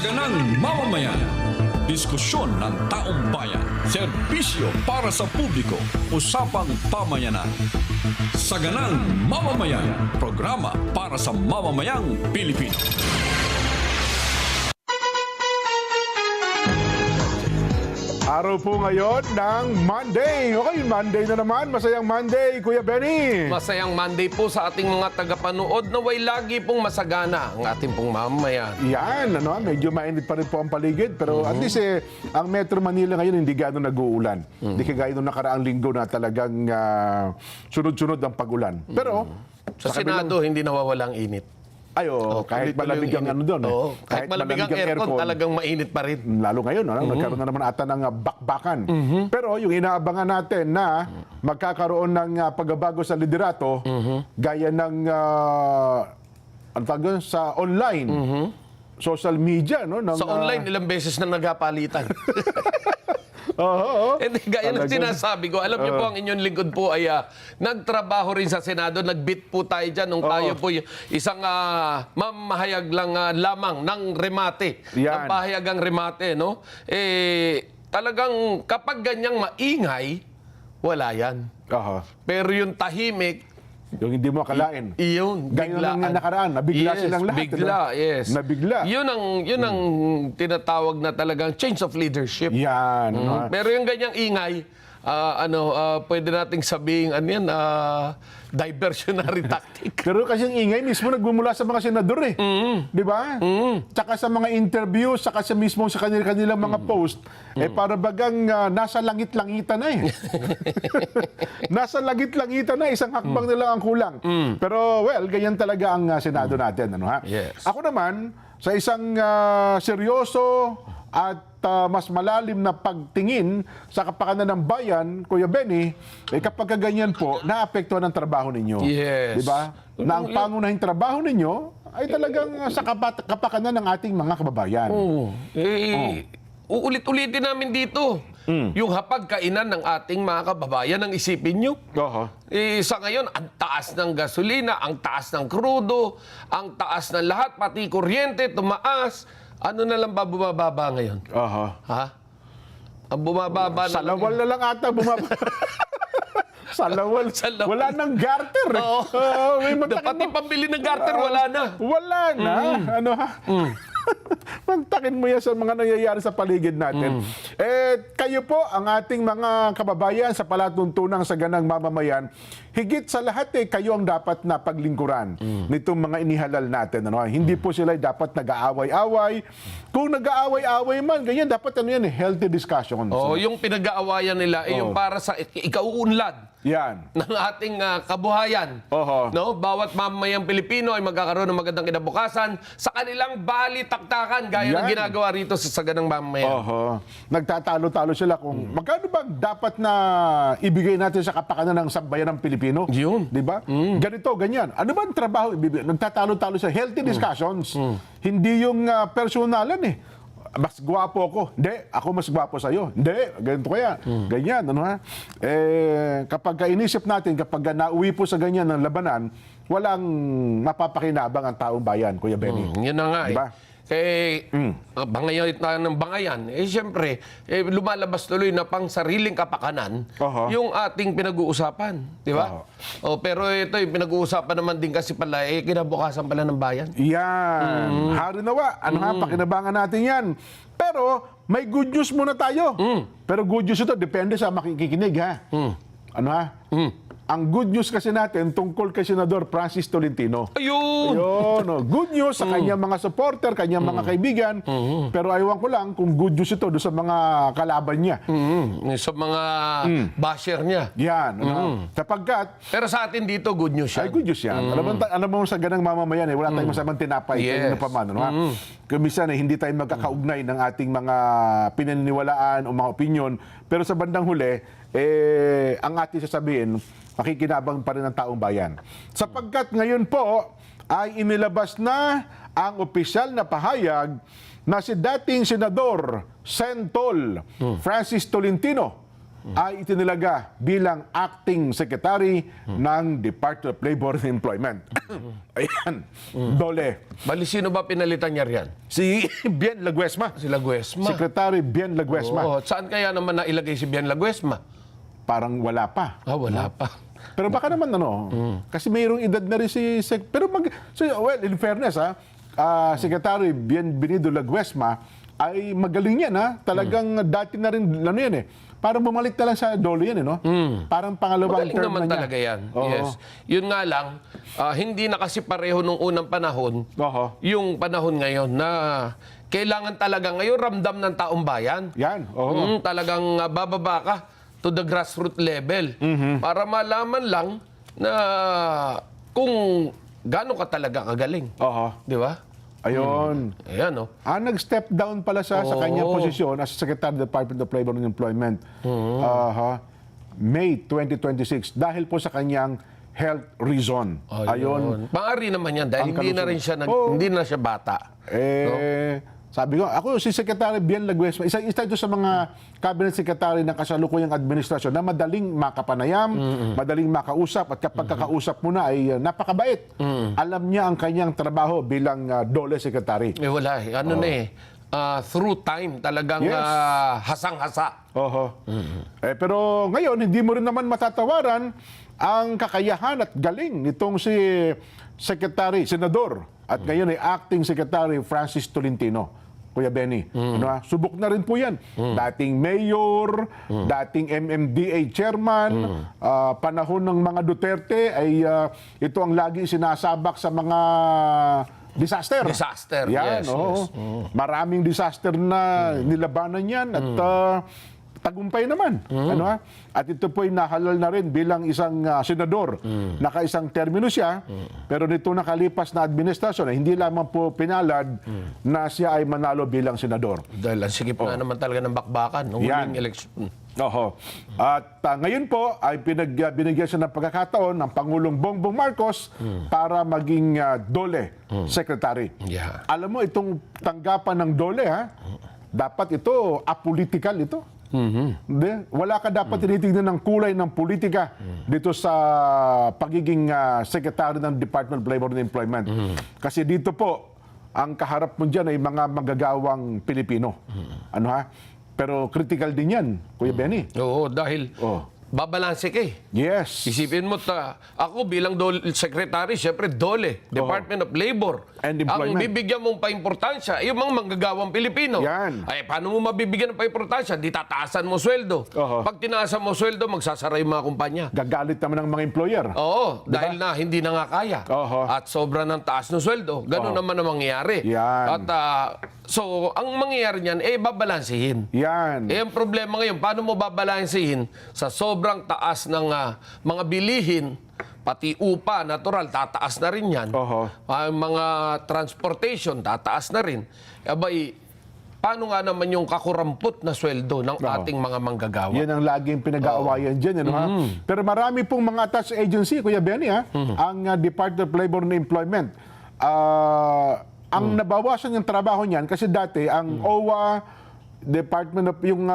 Saganang mamamayan. Diskusyon ng taong bayan. Serbisyo para sa publiko. Usapang pamayanan. Saganang mamamayan. Programa para sa mamamayang Pilipino. Araw po ngayon ng Monday. Okay, Monday na naman. Masayang Monday, Kuya Benny. Masayang Monday po sa ating mga tagapanood na way lagi pong masagana ang ating pong mamamayan. Yan, medyo mainit pa rin po ang paligid. Pero at least ang Metro Manila ngayon hindi gano'n nag-uulan. Hindi kagaya nung nakaraang linggo na talagang sunod-sunod ang pag-ulan. Pero Sa Senado, hindi nawawalang init. Kahit tuloy-tuloy malamig ang yung ano doon. init. Kahit malamig ang aircon, talagang mainit pa rin. Lalo ngayon, nagkaroon na naman ata ng bakbakan. Pero yung inaabangan natin na magkakaroon ng pagbabago sa liderato, gaya ng ang tawag doon, sa online, social media. Sa online, ilang beses na nagapalitan. Hindi, gaya ng sinasabi ko, alam niyo po, ang inyong lingkod po ay nagtrabaho rin sa Senado, nagbit po tayo dyan nung tayo po isang mamahayag lang lamang ng remate, ng pahayagang remate, no? Talagang kapag ganyang maingay, wala yan. Pero yung tahimik, yung hindi mo akalain. Iyon, Ganyan biglaan. lang nakaraan. Nabigla silang lahat. Bigla, yes. Nabigla. Yun ang tinatawag na talagang change of leadership. Yan. Pero yung ganyang ingay, pwede nating sabihin, diversionary tactic. Pero kasi yung ingay mismo nagmumula sa mga senador Di ba? Tsaka sa mga interview, tsaka sa mismo sa kanilang mga post, para bagang nasa langit-langitan na Nasa langit-langitan na, isang hakbang na lang ang kulang. Pero well, ganyan talaga ang Senado natin. Yes. Ako naman, sa isang seryoso at mas malalim na pagtingin sa kapakanan ng bayan, Kuya Benny, kapag ganyan po, naapektuhan ang trabaho ninyo. Yes. Di ba? Na ang pangunahing trabaho ninyo ay talagang sa kapakanan ng ating mga kababayan. Uulit-ulitin namin dito. Yung hapagkainan ng ating mga kababayan, ang isipin nyo. Sa ngayon, ang taas ng gasolina, ang taas ng krudo, ang taas ng lahat, pati kuryente, tumaas. Ano na lang ba bumababa ngayon? Ha? Ang bumababa na Salawal na lang ata bumababa. Salawal. Wala nang garter. Pati pambili ng garter, wala na. Wala na. Mantakin mo yan sa mga nangyayari sa paligid natin. Kayo po, ang ating mga kababayan sa palatuntunang saganang mamamayan, higit sa lahat kayo ang dapat na paglingkuran nitong mga inihalal natin. Hindi po sila dapat nag-aaway-away. Kung nag-aaway-away man, ganyan, dapat healthy discussions. Yung pinag-aawayan nila ay yung para sa ikauunlad. Yan. Ng ating kabuhayan. No? Bawat mamamayang Pilipino ay magkakaroon ng magandang kinabukasan sa kanilang balitaktakan gaya ng ginagawa rito sa saganang mamamayan. Nagtatalo-talo sila kung magkano ba dapat na ibigay natin sa kapakanan ng sambayan ng Pilipino. Yun. Di ba? Ganito, ganyan. Ano ba ang trabaho? Nagtatalo-talo sa healthy discussions. Hindi yung personalan mas gwapo ako. Hindi, ako mas gwapo sa'yo. Hindi, ganito kaya. Ganyan, kapag inisip natin, kapag nauwi po sa ganyan ng labanan, walang mapapakinabang ang taong bayan, Kuya Benny. Yun na nga diba? Bangayan ng bangayan, siyempre, lumalabas tuloy na pang sariling kapakanan yung ating pinag-uusapan. Di ba? Pero ito, yung pinag-uusapan naman din kasi pala, kinabukasan pala ng bayan. Yan. Hari nawa. Pakinabangan natin yan. Pero, may good news muna tayo. Pero good news ito, depende sa makikinig, Ang good news kasi natin tungkol kay Senador Francis Tolentino. Ayun! Good news sa kanyang mga supporter, kanyang mga kaibigan. Pero ayaw ko lang kung good news ito doon sa mga kalaban niya. Sa mga basher niya. Yan. Sapagkat, pero sa atin dito, good news yan. ay good news yan. Alam mo sa ganang mamamayan, wala tayong masamang tinapay. Yes. Kung minsan hindi tayo magkakaugnay ng ating mga pinaniniwalaan o mga opinion. Pero sa bandang huli, ang ating sasabihin, makikinabang pa rin ang taong bayan. Sapagkat ngayon po ay inilabas na ang opisyal na pahayag na si dating Senador Sentol Francis Tolentino ay itinilaga bilang acting secretary ng Department of Labor and Employment. Ayan, Dole. Bali, sino ba pinalitan niya riyan? Si Bien Laguesma. Si Laguesma. Secretary Bien Laguesma. Oo. Saan kaya naman nailagay si Bien Laguesma? Parang wala pa. Wala pa. Pero baka naman kasi mayroong edad na rin pero well, in fairness Secretary Bienvenido Laguesma ay magaling yan talagang dati na rin yan parang bumalik na lang sa Dole yan Parang pangalawang Magaling term naman na niya. talaga yan. Oo. Yes. Yun nga lang, hindi na kasi pareho nung unang panahon, Oo. yung panahon ngayon na kailangan talaga ngayon ramdam ng taong bayan. Yan. Oo. Talagang bababa ka to the grassroots level para malaman lang na kung gaano ka talaga kagaling. Oo. Di ba? Ayun. Ayan, no? Nag-step down pala sa kanyang posisyon as Secretary of the Department of Labor and Employment. May 2026 dahil po sa kanyang health reason. Ayun. Maaari naman yan dahil hindi na rin siya hindi na siya bata. Sabi ko, ako si Secretary Bien Laguesma, isa ito sa mga cabinet secretary ng kasalukuyang administrasyon na madaling makapanayam, madaling makausap, at kapag kakausap mo na ay napakabait. Alam niya ang kanyang trabaho bilang Dole Secretary. Wala eh. Through time, talagang Yes. hasang-hasa. Pero ngayon, hindi mo rin naman matatawaran ang kakayahan at galing nitong si Senador at ngayon ay Acting Secretary Francis Tolentino. Kuya Benny, subok na rin po yan. Dating mayor, dating MMDA chairman, panahon ng mga Duterte ay ito ang lagi sinasabak sa mga disaster. Disaster, Yan, yes. Maraming disaster na nilabanan yan at tagumpay naman. At ito po ay nahalal na rin bilang isang senador. Nakaisang termino siya, pero nito nakalipas na administrasyon, hindi lamang po pinalad na siya ay manalo bilang senador. Dahil ang sikip na naman talaga ng bakbakan ng huling eleksyon. At ngayon po ay binigyan siya ng pagkakataon ng Pangulong Bongbong Marcos para maging Dole Secretary. Yeah. Alam mo, itong tanggapan ng Dole, dapat ito apolitical ito. Hindi, wala ka dapat tinitignan ng kulay ng politika dito sa pagiging Secretary ng Department of Labor and Employment. Kasi dito po, ang kaharap mo dyan ay mga magagawang Pilipino. Pero critical din yan, Kuya Benny. Oo, dahil babalanse ka eh. Yes. Isipin mo, ako bilang secretary, siyempre Dole, Department of Labor. And Employment. Ang bibigyan mong paimportansya, yung mga manggagawang Pilipino. Yan. Ay, paano mo mabibigyan ng paimportansya? Di tataasan mo sweldo. Pag tinaasan mo sweldo, magsasara yung mga kumpanya. Gagalit naman ng mga employer. Oo, dahil na hindi na nga kaya. At sobra ng taas ng sweldo. Ganun naman ang mangyayari. Yan. At so, ang mangyayari niyan, babalansihin. Yan. Ang problema ngayon, paano mo babalansihin sa sobrang taas ng mga bilihin, pati upa, natural, tataas na rin yan. Ang mga transportation, tataas na rin. Abay, paano nga naman yung kakurampot na sweldo ng ating mga manggagawa? Yan ang laging pinag-aawayan dyan. Pero marami pong mga attached agency, Kuya Benny, ang Department of Labor and Employment. Ang nabawasan yung trabaho niyan kasi dati ang OWA, Department of yung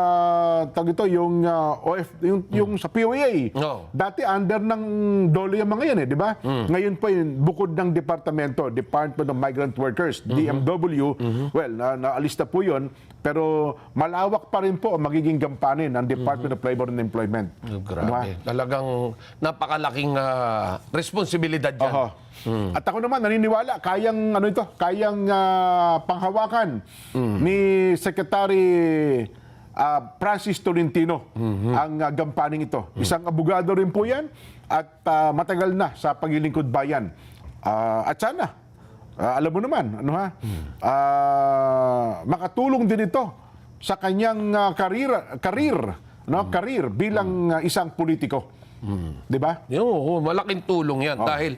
yung sa POA. Dati under ng Dole yung mga yan di ba? Ngayon po yun, bukod ng departamento, Department of Migrant Workers, DMW, well, naalis na po yun, pero malawak pa rin po ang magiging gampanin ng Department of Labor and Employment. Grabe. Talagang napakalaking responsibilidad yan. At ako naman naniniwala kayang panghawakan ni Secretary Francis Tolentino ang gampaning ito. Isang abogado rin po yan at matagal na sa paglilingkod bayan. At sana alam mo naman makatulong din ito sa kanyang career bilang isang politiko. Di ba? Malaking tulong yan dahil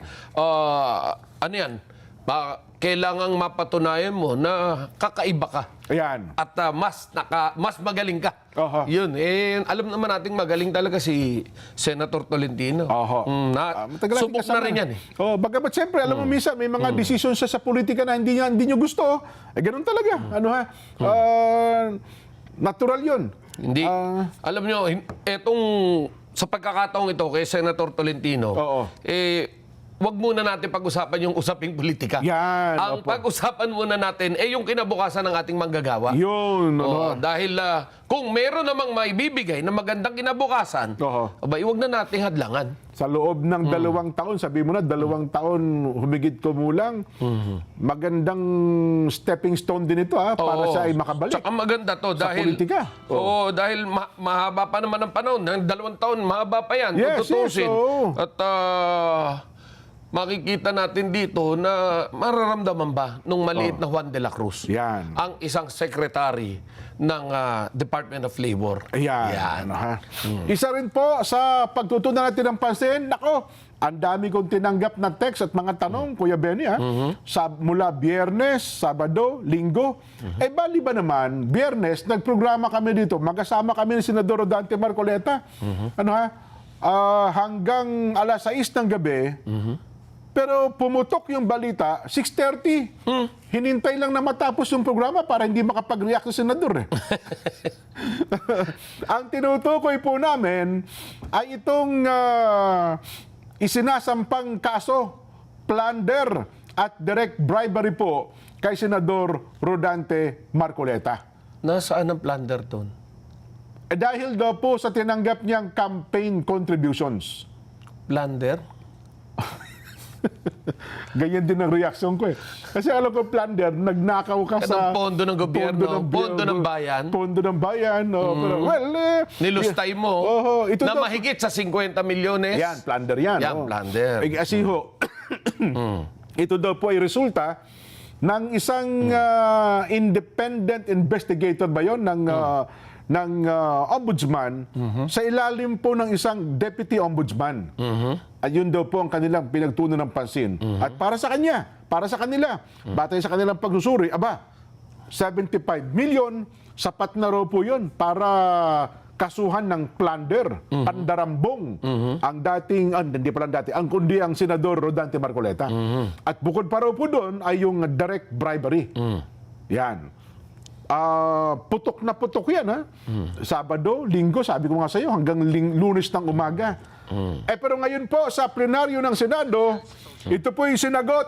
kailangang mapatunayan mo na kakaiba ka. Ayan. At mas magaling ka. Yun. Alam naman nating magaling talaga si Senator Tolentino. Subok na rin yan. Bagamat siyempre, alam mo, minsan may mga decisions siya sa politika na hindi nyo gusto. Ganun talaga. Natural yun. Hindi. Alam nyo, etong sa pagkakataong ito kay Senator Tolentino, Oo. wag muna natin pag-usapan yung usaping politika. Yan, Ang opo. pag-usapan muna natin yung kinabukasan ng ating manggagawa. Yun. Oo, dahil kung meron namang maibibigay na magandang kinabukasan, Oo. abay, wag na nating hadlangan. Sa loob ng 2 taon, sabi mo na, 2 taon humigit kumulang, magandang stepping stone din ito para Oo. siya ay makabalik. Tsaka maganda to Sa dahil politika. Oo, dahil mahaba pa naman ang panahon. Ng 2 taon, mahaba pa yan. Yes, kung tutusin. yes, oo. At makikita natin dito na mararamdaman ba nung maliit na Juan de la Cruz, Yan. ang isang secretary ng Department of Labor. Ayan. Yan. Ano, ha? Isa rin po sa pagtutunan natin ng pansin, nako, ang dami kong tinanggap na text at mga tanong, Kuya Benny, mula Biyernes, Sabado, Linggo. Bali ba naman, Biyernes, nagprograma kami dito, magkasama kami ni Senador Rodante Marcoleta. Ano ha? Hanggang alas 6 ng gabi, pero pumutok yung balita, 6:30. Hinintay lang na matapos yung programa para hindi makapag-react sa senador. Ang tinutukoy po namin ay itong isinasampang kaso, plunder at direct bribery po kay Senador Rodante Marcoleta. Nasaan ang plunder doon? Dahil daw po sa tinanggap niyang campaign contributions. Plunder? Ganyan din ang reaksyon ko eh. Kasi alam ko, plunder, nagnakaw ka sa... pondo ng gobyerno, pondo ng bayan. Pondo ng bayan. Pero, well, Nilustay mo ito na daw- mahigit sa 50 milyones. Yan, plunder yan. Yan, plunder. Kasi ho, ito daw po ay resulta ng isang independent investigator ba yon ng ombudsman sa ilalim po ng isang deputy ombudsman. At yun daw po ang kanilang pinagtunan ng pansin. At para sa kanila, batay sa kanilang pagsusuri, 75 million, sapat na raw po yun para kasuhan ng plunder, pandarambong, ang dating, hindi pala dati, kundi ang Senador Rodante Marcoleta. At bukod pa raw po doon ay yung direct bribery. Yan. Putok na putok yan, ha? Sabado, Linggo, sabi ko nga sa iyo, hanggang Lunes ng umaga. Pero ngayon po, sa plenaryo ng Senado, ito po yung sinagot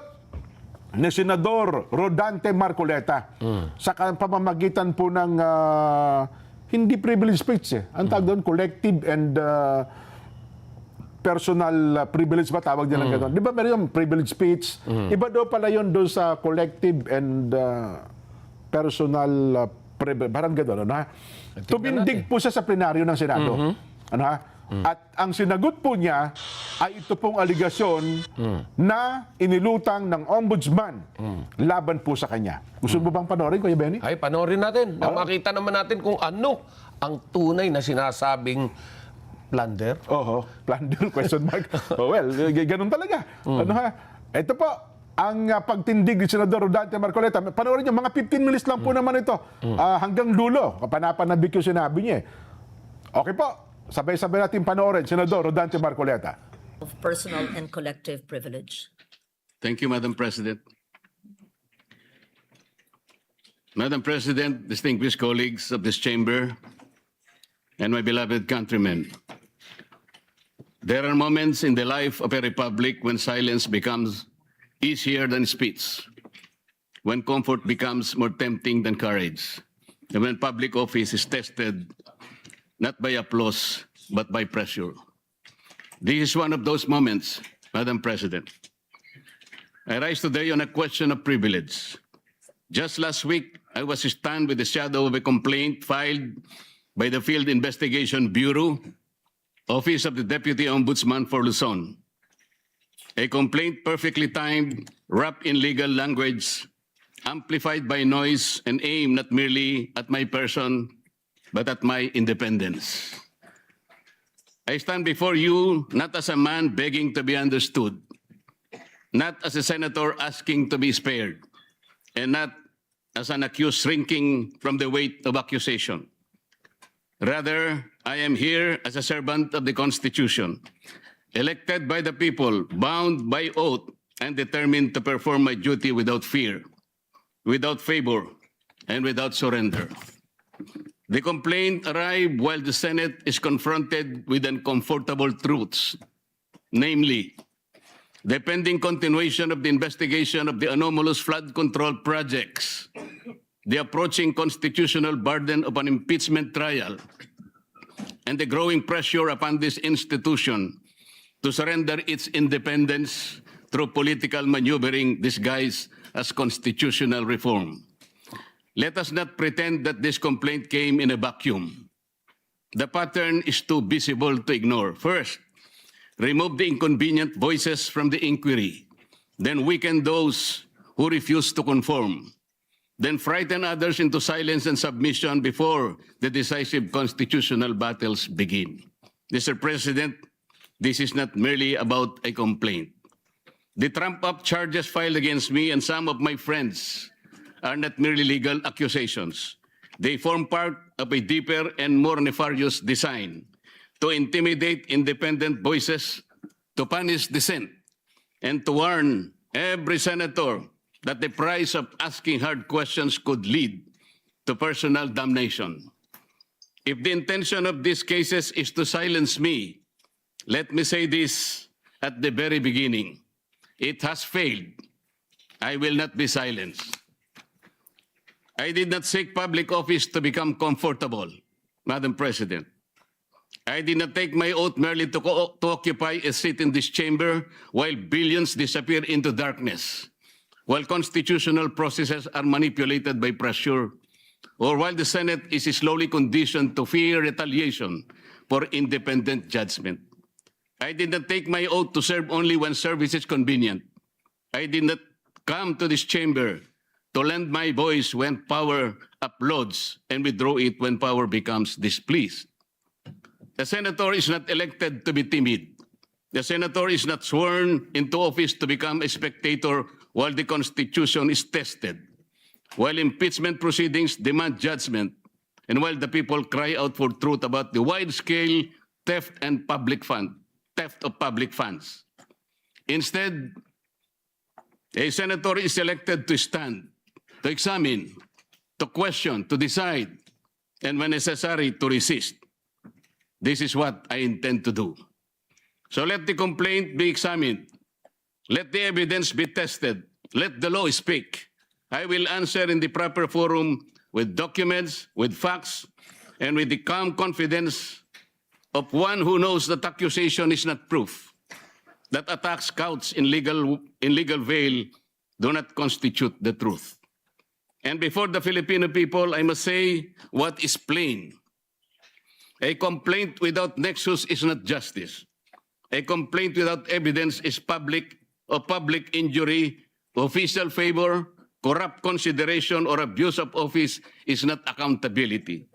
ni Senador Rodante Marcoleta sa pamamagitan po ng hindi privilege speech. Ang tawag doon, collective and personal privilege ba tawag nila ng gano'n? Di ba meron yung privilege speech? Iba daw pala yun doon sa collective and personal parang gano'n, ano ha? Tumindig po siya sa plenaryo ng Senado. Ano ha? At ang sinagot po niya ay ito pong aligasyon na inilutang ng ombudsman laban po sa kanya. Gusto mo bang panoorin, Kuya Benny? Ay, panoorin natin. Na makita naman natin kung ano ang tunay na sinasabing plunder. Oho, plunder, question mark. Well, ganun talaga. Ano ha? Ito po, ang pagtindig ni Senador Rodante Marcoleta. Panoorin niyo, mga 15 minutes lang po naman ito. Hanggang dulo. Kapanapanabik yung sinabi niya. Okay po, sabay-sabay natin panoorin, Senador Rodante Marcoleta. Of personal and collective privilege. Thank you, Madam President. Madam President, distinguished colleagues of this chamber, and my beloved countrymen, there are moments in the life of a republic when silence becomes easier than speech, when comfort becomes more tempting than courage, and when public office is tested not by applause, but by pressure. This is one of those moments, Madam President. I rise today on a question of privilege. Just last week, I was stunned with the shadow of a complaint filed by the Field Investigation Bureau, Office of the Deputy Ombudsman for Luzon. A complaint perfectly timed, wrapped in legal language, amplified by noise and aimed not merely at my person, but at my independence. I stand before you not as a man begging to be understood, not as a senator asking to be spared, and not as an accused shrinking from the weight of accusation. Rather, I am here as a servant of the Constitution, elected by the people, bound by oath, and determined to perform my duty without fear, without favor, and without surrender. The complaint arrived while the Senate is confronted with uncomfortable truths, namely, the pending continuation of the investigation of the anomalous flood control projects, the approaching constitutional burden of an impeachment trial, and the growing pressure upon this institution to surrender its independence through political maneuvering disguised as constitutional reform. Let us not pretend that this complaint came in a vacuum. The pattern is too visible to ignore. First, remove the inconvenient voices from the inquiry, then weaken those who refuse to conform, then frighten others into silence and submission before the decisive constitutional battles begin. Mr. President, this is not merely about a complaint. The trump-up charges filed against me and some of my friends are not merely legal accusations. They form part of a deeper and more nefarious design to intimidate independent voices, to punish dissent, and to warn every senator that the price of asking hard questions could lead to personal damnation. If the intention of these cases is to silence me, let me say this at the very beginning. It has failed. I will not be silenced. I did not seek public office to become comfortable, Madam President. I did not take my oath merely to occupy a seat in this chamber while billions disappear into darkness, while constitutional processes are manipulated by pressure, or while the Senate is slowly conditioned to fear retaliation for independent judgment. I did not take my oath to serve only when service is convenient. I did not come to this chamber to lend my voice when power applauds and withdraw it when power becomes displeased. The senator is not elected to be timid. The senator is not sworn into office to become a spectator while the Constitution is tested, while impeachment proceedings demand judgment, and while the people cry out for truth about the wide-scale theft of public funds. Instead, a senator is elected to stand, to examine, to question, to decide, and when necessary, to resist. This is what I intend to do. So let the complaint be examined. Let the evidence be tested. Let the law speak. I will answer in the proper forum with documents, with facts, and with the calm confidence of one who knows that accusation is not proof, that attacks couched in legal veil do not constitute the truth. And before the Filipino people, I must say what is plain. A complaint without nexus is not justice. A complaint without evidence is public injury, official favor, corrupt consideration, or abuse of office is not accountability.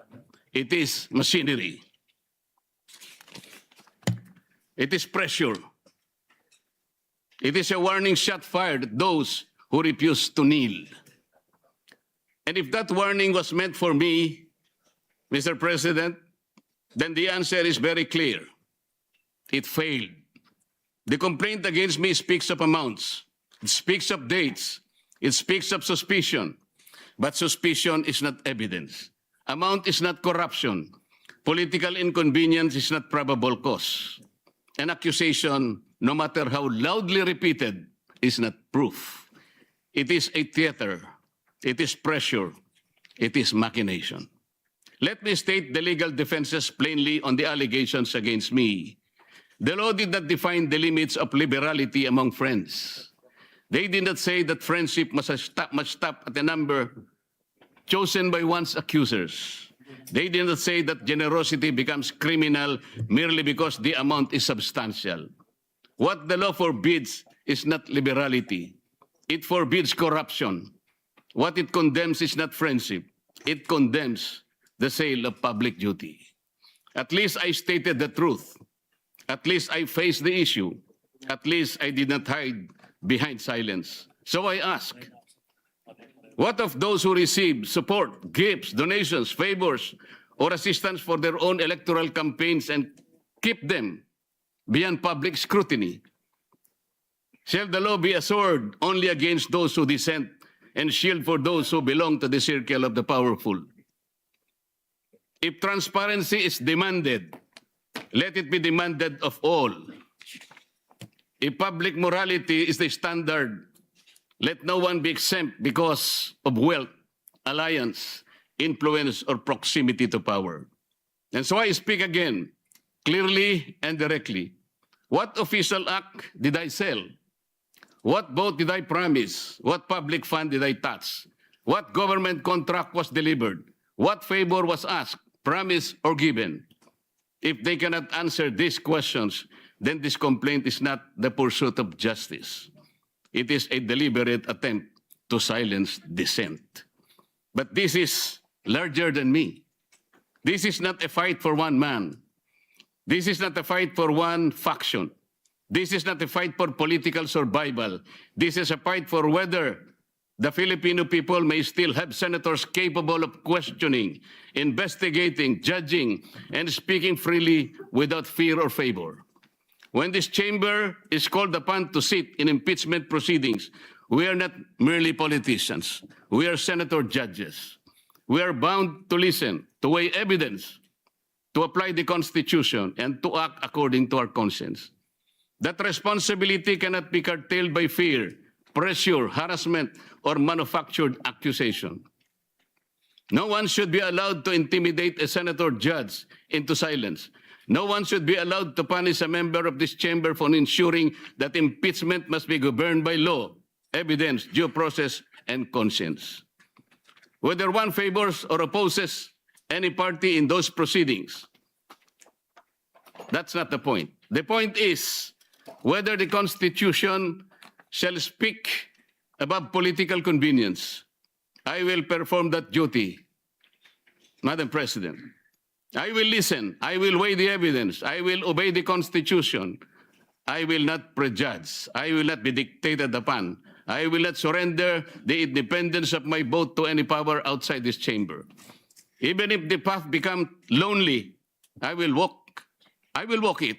It is machinery. It is pressure. It is a warning shot fired at those who refuse to kneel. And if that warning was meant for me, Mr. President, then the answer is very clear. It failed. The complaint against me speaks of amounts. It speaks of dates. It speaks of suspicion. But suspicion is not evidence. Amount is not corruption. Political inconvenience is not probable cause. An accusation, no matter how loudly repeated, is not proof. It is a theater. It is pressure. It is machination. Let me state the legal defenses plainly on the allegations against me. The law did not define the limits of liberality among friends. They did not say that friendship must stop at a number chosen by one's accusers. They did not say that generosity becomes criminal merely because the amount is substantial. What the law forbids is not liberality. It forbids corruption. What it condemns is not friendship. It condemns the sale of public duty. At least I stated the truth. At least I faced the issue. At least I did not hide behind silence. So I ask, what of those who receive support, gifts, donations, favors, or assistance for their own electoral campaigns and keep them beyond public scrutiny? Shall the law be a sword only against those who dissent and shield for those who belong to the circle of the powerful? If transparency is demanded, let it be demanded of all. If public morality is the standard, let no one be exempt because of wealth, alliance, influence, or proximity to power. And so I speak again, clearly and directly. What official act did I sell? What vote did I promise? What public fund did I touch? What government contract was delivered? What favor was asked, promised, or given? If they cannot answer these questions, then this complaint is not the pursuit of justice. It is a deliberate attempt to silence dissent. But this is larger than me. This is not a fight for one man. This is not a fight for one faction. This is not a fight for political survival. This is a fight for whether the Filipino people may still have senators capable of questioning, investigating, judging, and speaking freely without fear or favor. When this chamber is called upon to sit in impeachment proceedings, we are not merely politicians. We are senator judges. We are bound to listen, to weigh evidence, to apply the Constitution, and to act according to our conscience. That responsibility cannot be curtailed by fear, pressure, harassment, or manufactured accusation. No one should be allowed to intimidate a senator judge into silence. No one should be allowed to punish a member of this chamber for ensuring that impeachment must be governed by law, evidence, due process, and conscience. Whether one favors or opposes any party in those proceedings, that's not the point. The point is whether the Constitution shall speak above political convenience. I will perform that duty, Madam President. I will listen. I will weigh the evidence. I will obey the Constitution. I will not prejudge. I will not be dictated upon. I will not surrender the independence of my vote to any power outside this chamber. Even if the path becomes lonely, I will walk it.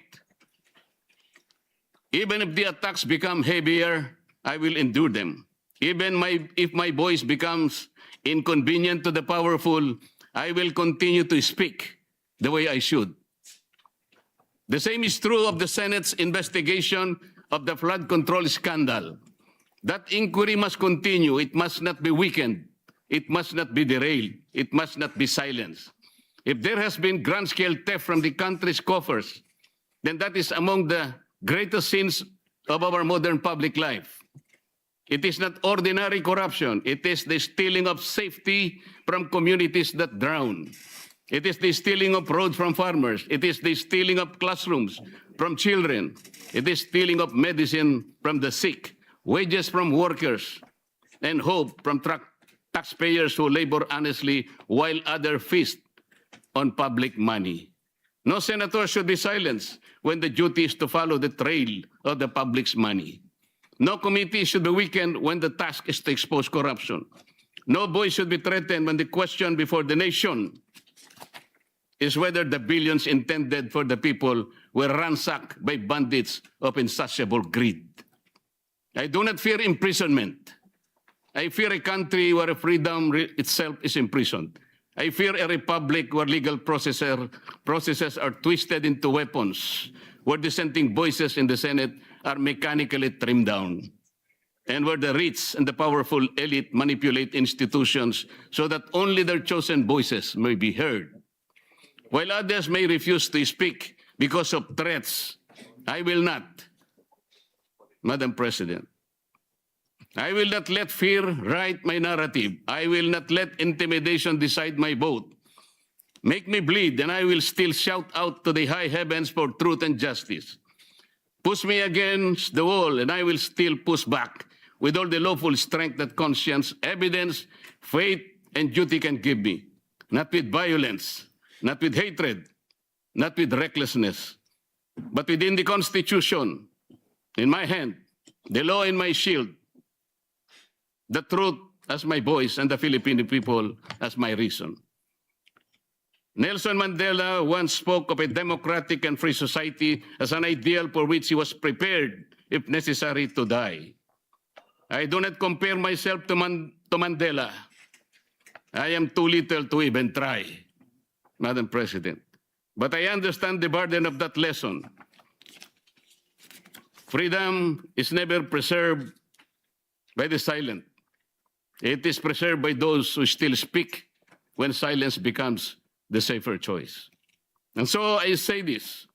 Even if the attacks become heavier, I will endure them. Even if my voice becomes inconvenient to the powerful, I will continue to speak the way I should. The same is true of the Senate's investigation of the flood control scandal. That inquiry must continue. It must not be weakened. It must not be derailed. It must not be silenced. If there has been grand-scale theft from the country's coffers, then that is among the greatest sins of our modern public life. It is not ordinary corruption. It is the stealing of safety from communities that drown. It is the stealing of roads from farmers. It is the stealing of classrooms from children. It is stealing of medicine from the sick, wages from workers, and hope from taxpayers who labor honestly while others feast on public money. No senator should be silenced when the duty is to follow the trail of the public's money. No committee should be weakened when the task is to expose corruption. No voice should be threatened when the question before the nation is whether the billions intended for the people were ransacked by bandits of insatiable greed. I do not fear imprisonment. I fear a country where freedom itself is imprisoned. I fear a republic where legal processes are twisted into weapons, where dissenting voices in the Senate are mechanically trimmed down, and where the rich and the powerful elite manipulate institutions so that only their chosen voices may be heard. While others may refuse to speak because of threats, I will not. Madam President, I will not let fear write my narrative. I will not let intimidation decide my vote. Make me bleed, and I will still shout out to the high heavens for truth and justice. Push me against the wall, and I will still push back with all the lawful strength that conscience, evidence, faith, and duty can give me. Not with violence, not with hatred, not with recklessness, but within the Constitution, in my hand, the law in my shield, the truth as my voice, and the Filipino people as my reason. Nelson Mandela once spoke of a democratic and free society as an ideal for which he was prepared, if necessary, to die. I do not compare myself to Mandela. I am too little to even try. Madam President. But I understand the burden of that lesson. Freedom is never preserved by the silent. It is preserved by those who still speak when silence becomes the safer choice. And so I say this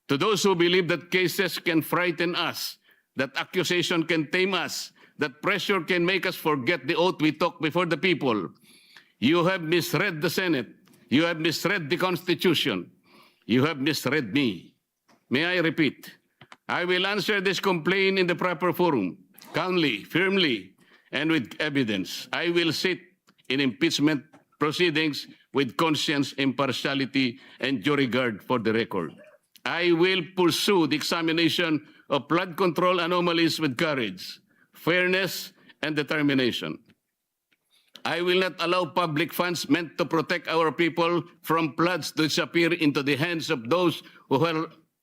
to those who believe that cases can frighten us, that accusation can tame us, that pressure can make us forget the oath we took before the people. You have misread the Senate. You have misread the Constitution. You have misread me. May I repeat? I will answer this complaint in the proper forum, calmly, firmly, and with evidence. I will sit in impeachment proceedings with conscience, impartiality, and due regard for the record. I will pursue the examination of flood control anomalies with courage, fairness, and determination. I will not allow public funds meant to protect our people from floods to disappear into the hands of those who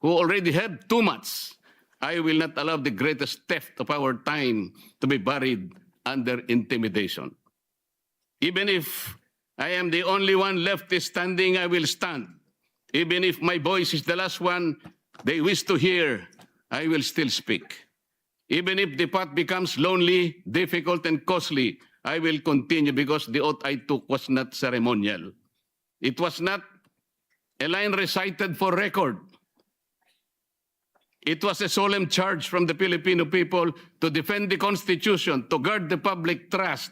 already have too much. I will not allow the greatest theft of our time to be buried under intimidation. Even if I am the only one left standing, I will stand. Even if my voice is the last one they wish to hear, I will still speak. Even if the path becomes lonely, difficult, and costly, I will continue because the oath I took was not ceremonial. It was not a line recited for record. It was a solemn charge from the Filipino people to defend the Constitution, to guard the public trust,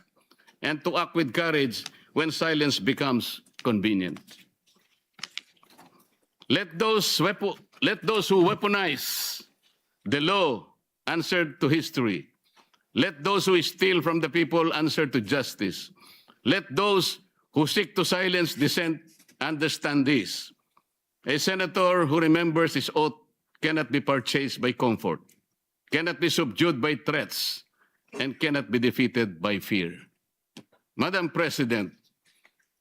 and to act with courage when silence becomes convenient. Let those who weaponize the law answer to history. Let those who steal from the people answer to justice. Let those who seek to silence dissent understand this. A senator who remembers his oath cannot be purchased by comfort, cannot be subdued by threats, and cannot be defeated by fear. Madam President,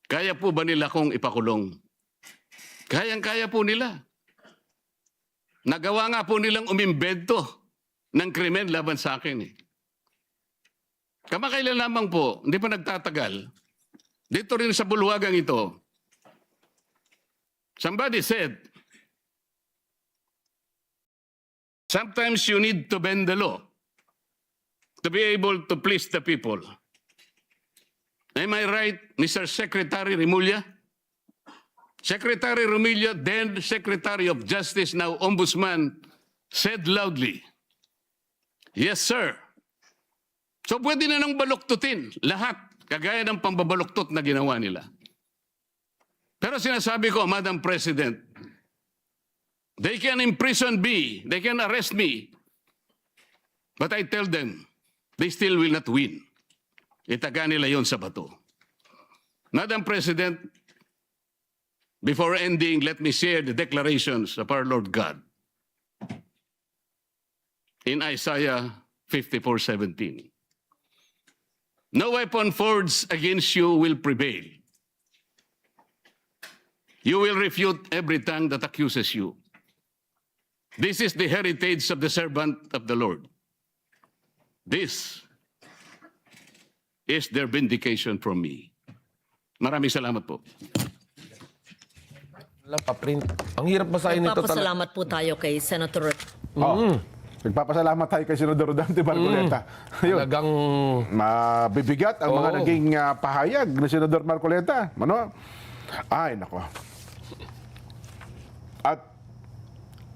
kaya po ba nila kong ipakulong? Kayang-kaya po nila. Nagawa nga po nilang umimbento ng krimen laban sa akin. Kamakailan lamang po, hindi pa nagtatagal, dito rin sa bulwagang ito, somebody said, sometimes you need to bend the law to be able to please the people. Am I right, Mr. Secretary Remulla? Secretary Remulla, then Secretary of Justice, now Ombudsman, said loudly, yes, sir. So pwede na nang baluktutin lahat, kagaya ng pambabaluktot na ginawa nila. Pero sinasabi ko, Madam President, they can imprison me, they can arrest me, but I tell them, they still will not win. Itaga nila yon sa bato. Madam President, before ending, let me share the declarations of our Lord God in Isaiah 54:17. No weapon forged against you will prevail. You will refute every tongue that accuses you. This is the heritage of the servant of the Lord. This is their vindication from me. Maraming salamat po. Wala pa print. Ang hirap basahin nito talaga. Nagpapasalamat po tayo kay Senator Nagpapasalamat tayo kay Senador Rodante Marcoleta. Ayun. Talagang Mabibigat ang mga Oo. naging pahayag ni Senador Marcoleta. Ano? Ay, nako. At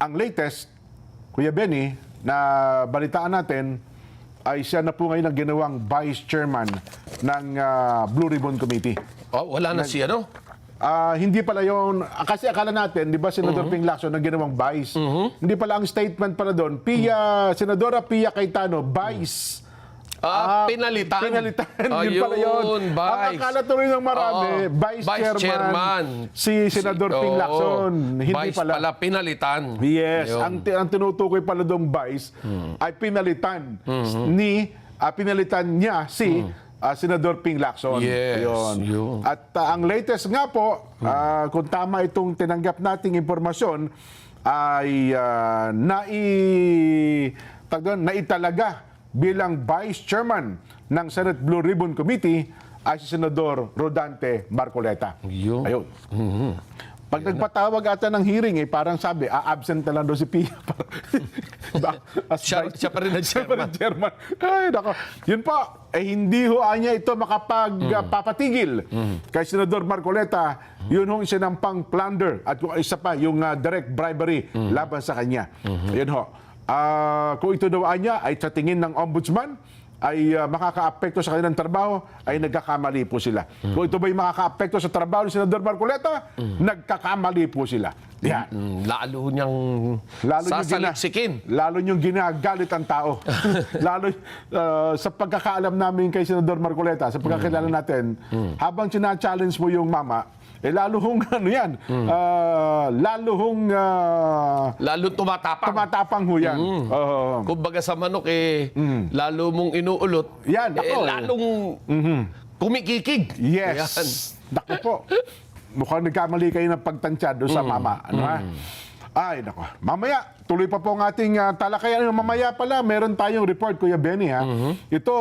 ang latest, Kuya Benny, na balitaan natin, ay siya na po ngayon ang ginawang Vice Chairman ng Blue Ribbon Committee. wala na si ano? Hindi pala yun, kasi akala natin, di ba, Senador Ping Lacson ang ginawang vice. Hindi pala ang statement pala doon, Senadora Pia Cayetano, vice. Pinalitan. Pinalitan, yun Ayun, pala yun. Ang vice. akala tuloy ng marami, Oo. Vice Chairman, si Senador Ping Oo. Lacson. Hindi Vice pala pinalitan. Yes, Ayun. ang tinutukoy pala doong vice ay pinalitan pinalitan niya si Senador Ping Lacson. Yes, Ayun. yun. At ang latest nga po, kung tama itong tinanggap nating impormasyon, ay naitalaga bilang Vice Chairman ng Senate Blue Ribbon Committee ay si Senador Rodante Marcoleta. Yun. Ayun. Pag nagpatawag ata ng hearing, parang sabi, absent na lang daw si Pia. Siya pa rin ang Siya pa rin chairman. Ay, nako. Yun po, hindi ho niya ito makapagpapatigil kay Senador Marcoleta. Yun ho sinampang plunder at kung isa pa, yung direct bribery laban sa kanya. Yun ho. Kung ito daw niya ay sa tingin ng ombudsman, ay makakaapekto sa kanilang trabaho, ay nagkakamali po sila. Kung ito ba'y makakaapekto sa trabaho ni Senador Marcoleta, nagkakamali po sila. Yan. Lalo niyang sasaliksikin. Lalo niyong ginagalit ang tao. Lalo sa pagkakaalam namin kay Senador Marcoleta, sa pagkakilala natin, habang sina-challenge mo yung mama, lalo hong Lalo tumatapang. tumatapang ho yan. Kumbaga sa manok, lalo mong inuulot. Yan, ako, lalong kumikikig. Yes. Yan. Naku po. Mukhang nagkamali kayo ng pagtansya doon sa mama. Ano ha? Ay, nako. Mamaya, tuloy pa po ang ating talakayan. Mamaya pala, meron tayong report, Kuya Benny, ha? Ito,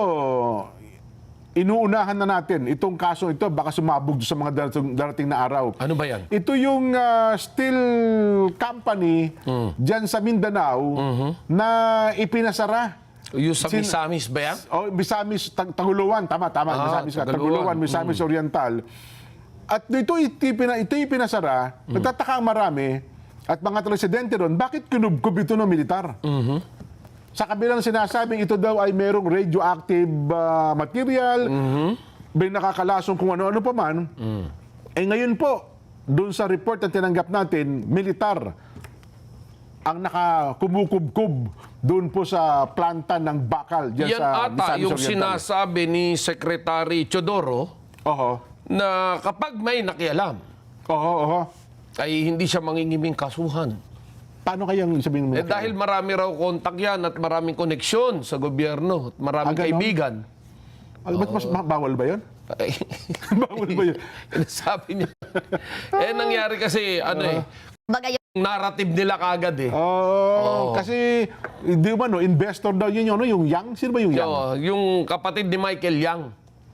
inuunahan na natin. Itong kasong ito, baka sumabog sa mga darating na araw. Ano ba yan? Ito yung steel company dyan sa Mindanao na ipinasara. Yung sa Misamis ba yan? Oh, Misamis, Taguluan. Tama. Misamis ka. Taguluan, Misamis Oriental. At ito pinasara, nagtataka ang marami, at mga residente doon, bakit kinubkob ito ng militar? Sa kabilang sinasabing ito daw ay merong radioactive material, may nakakalasong kung ano-ano pa man. Ngayon po, doon sa report na tinanggap natin, militar ang nakakumukubkub doon po sa planta ng bakal dyan Yan sa ata Misamis yung Oriental. sinasabi ni Secretary Chodoro Oho. na kapag may nakialam, Oho. ay hindi siya mangingiming kasuhan. Paano kayang sabihin mo? Dahil marami raw kontak yan at maraming koneksyon sa gobyerno at maraming ganon? kaibigan. Ba't mas bawal ba yun? Ay, Bawal ba yun? sabi niya. Nangyari kasi, Bagay yung narrative nila kagad Kasi, di ba investor daw yun yung Yang? Sino ba yung Yang? Yung kapatid ni Michael Yang.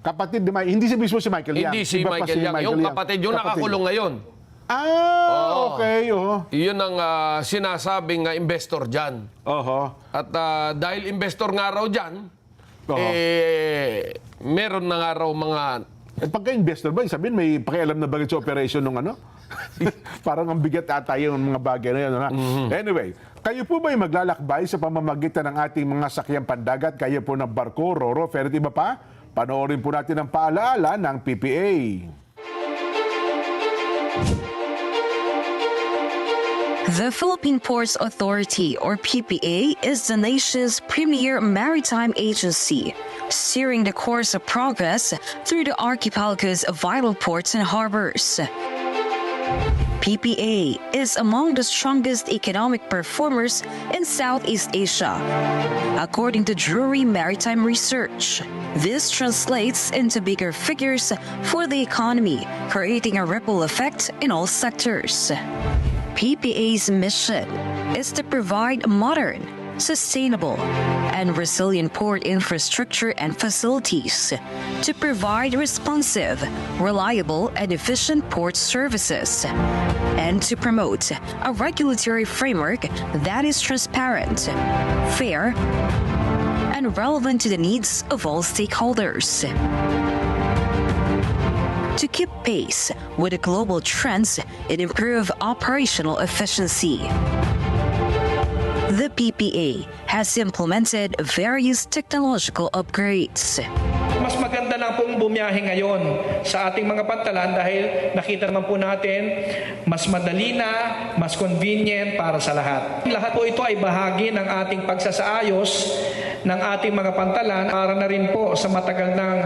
Kapatid ni Michael. Hindi si mismo si Michael Yang. Hindi si Iba pa Michael Yang. Yung kapatid, yung nakakulong ngayon. Okay. Yun ang sinasabing investor dyan. At dahil investor nga raw dyan, meron na nga raw mga... Pagka-investor ba, sabihin may pakialam na bagay sa operation ng ano? Parang ang bigat ata yung mga bagay na yun. Anyway, kayo po ba'y maglalakbay sa pamamagitan ng ating mga sakyang pandagat? Kayo po ng barko, roro, ferry, iba pa? Panoorin po natin ang paalaala ng PPA. The Philippine Ports Authority, or PPA, is the nation's premier maritime agency, steering the course of progress through the archipelago's vital ports and harbors. PPA is among the strongest economic performers in Southeast Asia, according to Drury Maritime Research. This translates into bigger figures for the economy, creating a ripple effect in all sectors. PPA's mission is to provide modern, sustainable, and resilient port infrastructure and facilities to provide responsive, reliable, and efficient port services, and to promote a regulatory framework that is transparent, fair, and relevant to the needs of all stakeholders. To keep pace with the global trends and improve operational efficiency, the PPA has implemented various technological upgrades. Mas maganda lang pong bumiyahe ngayon sa ating mga pantalan dahil nakita naman po natin mas madali na, mas convenient para sa lahat. Lahat po ito ay bahagi ng ating pagsasaayos ng ating mga pantalan para na rin po sa matagal ng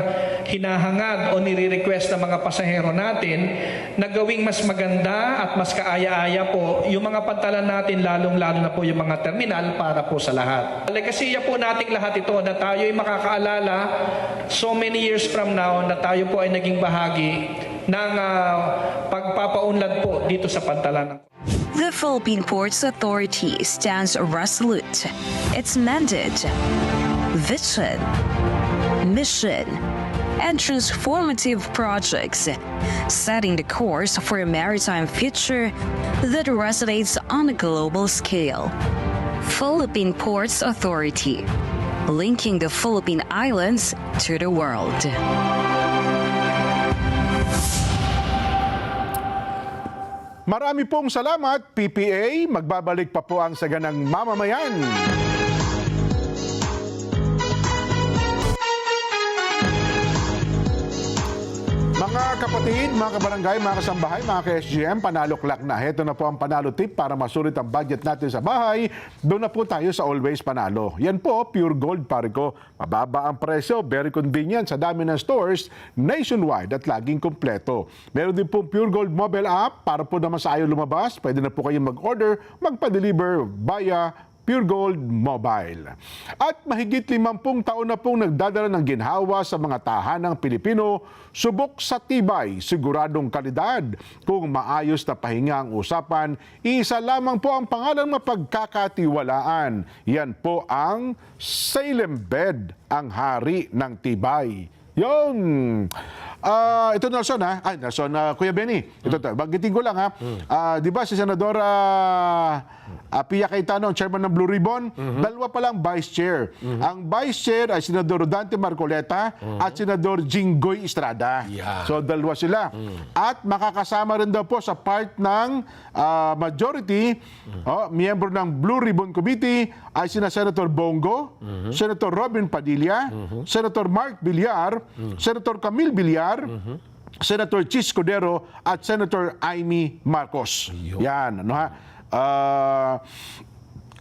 hinahangad o nire-request ng mga pasahero natin na gawing mas maganda at mas kaaya-aya po yung mga pantalan natin, lalong-lalo na po yung mga terminal para po sa lahat. Legasiya po nating lahat ito na tayo ay makakaalala so many years from now na tayo po ay naging bahagi ng pagpapaunlad po dito sa pantalan. The Philippine Ports Authority stands resolute. Its mandate, vision, mission, and transformative projects, setting the course for a maritime future that resonates on a global scale. Philippine Ports Authority, linking the Philippine Islands to the world. Marami pong salamat, PPA. Magbabalik pa po ang Saganang Mamamayan. Mga kapatid, mga kabarangay, mga kasambahay, mga ka-SGM, panalo clock na. Heto na po ang panalo tip para masulit ang budget natin sa bahay. Doon na po tayo sa Always Panalo. Yan po, Pure Gold Parico. Mababa ang presyo, very convenient sa dami ng stores nationwide at laging kompleto. Meron din po Pure Gold mobile app para po naman sa ayaw lumabas. Pwede na po kayong mag-order, magpa-deliver via Pure Gold Mobile. At mahigit 50 taon na pong nagdadala ng ginhawa sa mga tahanang Pilipino, subok sa tibay, siguradong kalidad. Kung maayos na pahinga ang usapan, isa lamang po ang pangalang mapagkakatiwalaan. Yan po ang Salem Bed, ang hari ng tibay. Yun! Ito Nelson ha? Ay, Nelson, Kuya Benny. Ito, bagitin ko lang ha. Di ba si Senadora Pia Cayetano, ang chairman ng Blue Ribbon, dalawa pa lang vice chair. Ang vice chair ay Senador Rodante Marcoleta at Senador Jinggoy Estrada. Yeah. So, dalawa sila. At makakasama rin daw po sa part ng majority, miyembro ng Blue Ribbon Committee ay sina Senator Bongo, Senator Robin Padilla, Senator Mark Villar, Senator Camille Villar, Senator Chis Cordero at Senator Amy Marcos. Yan, ano ha?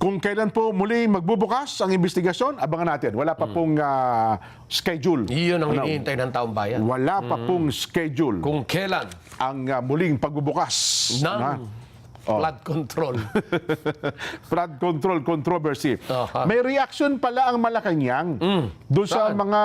Kung kailan po muli magbubukas ang investigasyon, abangan natin. Wala pa pong schedule. Iyon ang hinihintay ng taong bayan. Wala pa pong schedule Kung kailan ang muling pagbubukas ng flood control. flood control controversy. Aha. May reaction pala ang Malacanang doon sa mga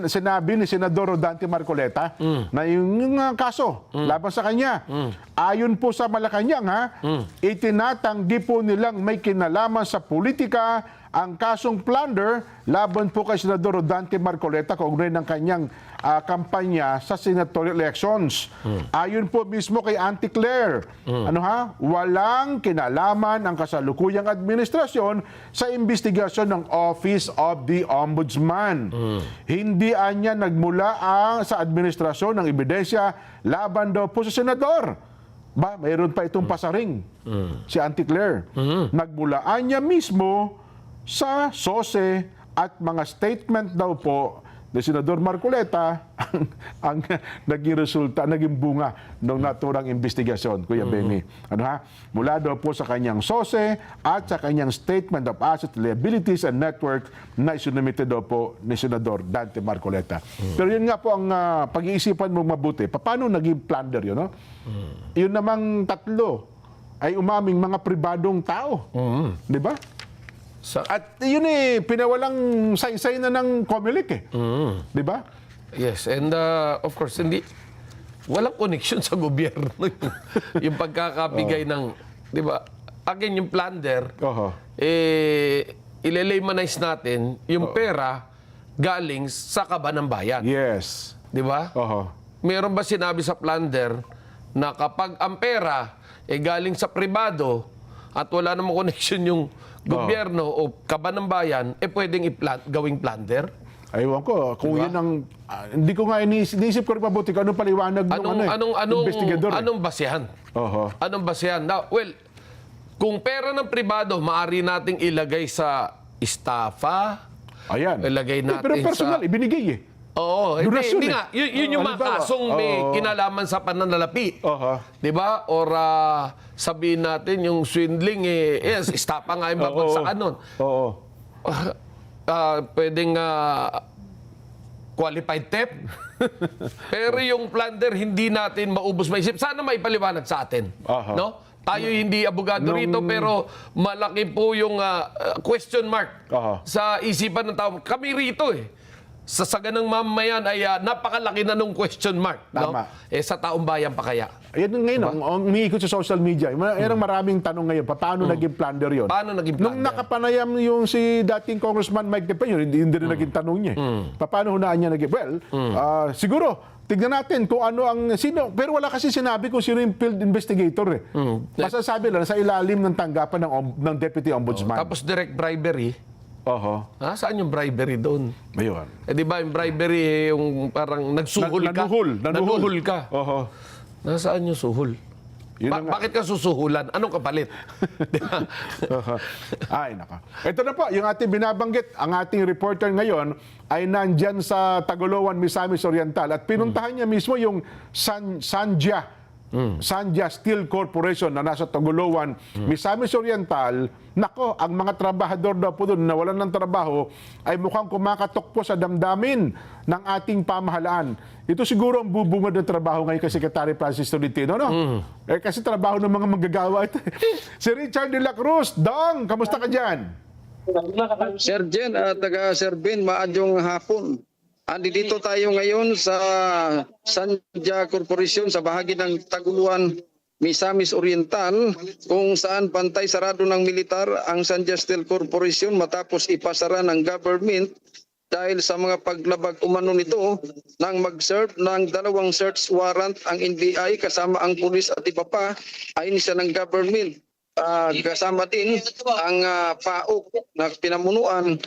sinabi ni Senador Rodante Marcoleta na yung kaso laban sa kanya. Ayon po sa Malacanang itinatanggi po nilang may kinalaman sa politika ang kasong plunder laban po kay Senador Rodante Marcoleta kaugnay ng kanyang kampanya sa senatorial elections. Ayon po mismo kay Auntie Claire, walang kinalaman ang kasalukuyang administrasyon sa investigasyon ng Office of the Ombudsman. Hindi anya nagmula sa administrasyon ng ebidensya laban daw po sa senador. Mayroon pa itong pasaring si Auntie Claire. Nagmulaan niya mismo sa SOSE at mga statement daw po ni Senador Marcoleta ang naging resulta, naging bunga ng naturang investigasyon, Kuya Benny. Mula daw po sa kanyang SOSE at sa kanyang Statement of Asset Liabilities and Network na isinumite daw po ni Senador Dante Marcoleta. Pero yun nga po ang pag-iisipan mong mabuti. Paano naging plunder yun? Yun namang tatlo ay umaming mga pribadong tao. Di ba? At yun pinawalang saysay na ng COMELEC Di ba? Yes, and of course, walang connection sa gobyerno yung pagkakabigay ng, di ba? Again, yung plunder, ile-lemonize natin yung pera galing sa kaban ng bayan. Yes. Di ba? Meron ba sinabi sa plunder na kapag ang pera galing sa pribado at wala namang connection yung gobyerno o kaban ng bayan, pwedeng gawing plunder? Aywan ko. Kung yun ang... hindi ko nga iniisip ko rin mabuti kung anong paliwanag ng investigador. Anong basehan? Anong basehan? Now, well, kung pera ng pribado, maaari nating ilagay sa estafa. Ayan. Ilagay natin pero personal, ibinigay Oo, hindi nga. Yun yung mga kasong may kinalaman sa pananalapi. Di ba? Or sabihin natin yung swindling, yes, estafa nga yung babagsakan nun. Pwedeng qualified theft. Pero yung plunder, hindi natin maubos maisip. Sana may paliwanag sa atin. No? Tayo hindi abogado rito, pero malaki po yung question mark sa isipan ng tao. Kami rito sa saganang mamamayan ay napakalaki na nung question mark. No? Tama. Sa taong bayan pa kaya? Ayan ngayon, ang umiikot sa social media. Mayroong maraming tanong ngayon, paano naging plunder yun? Paano naging Nung plunder? nakapanayam yung si dating Congressman Mike De Peño, hindi rin naging tanong niya. Paano hunaan niya naging? Well, siguro, tignan natin kung ano ang sino. Pero wala kasi sinabi kung sino yung field investigator eh. Masasabi lang sa ilalim ng tanggapan ng Deputy Ombudsman. Tapos direct bribery. Oho. Saan yung bribery doon? Ayun. Di ba yung bribery yung parang nagsuhol ka? Nanuhol ka. Oho. Nasaan yung suhol? Yun na nga. Bakit ka susuhulan? Anong kapalit? Di ba? Ay, naka. Ito na po, yung ating binabanggit, ang ating reporter ngayon ay nandyan sa Tagoloan, Misamis Oriental at pinuntahan niya mismo yung Sanja Steel Corporation na nasa Tagoloan, Misamis Oriental. Nako, ang mga trabahador daw po doon nawalan ng trabaho ay mukhang kumakatok po sa damdamin ng ating pamahalaan. Ito siguro ang bubungad ng trabaho ngayon kay Secretary Francis Tolentino, no? Kasi trabaho ng mga manggagawa ito. Si Richard de la Cruz, Dong, kamusta ka dyan? Sir Jen at taga Sir Ben, maadjong hapon. Andito tayo ngayon sa Sanja Corporation sa bahagi ng Taguluan, Misamis Oriental, kung saan pantay sarado ng militar ang Sanja Steel Corporation matapos ipasara ng government dahil sa mga paglabag umano nito nang mag-serve ng 2 search warrant ang NBI kasama ang pulis at iba pa ayon siya ng government. Kasama din ang PAOK na pinamunuan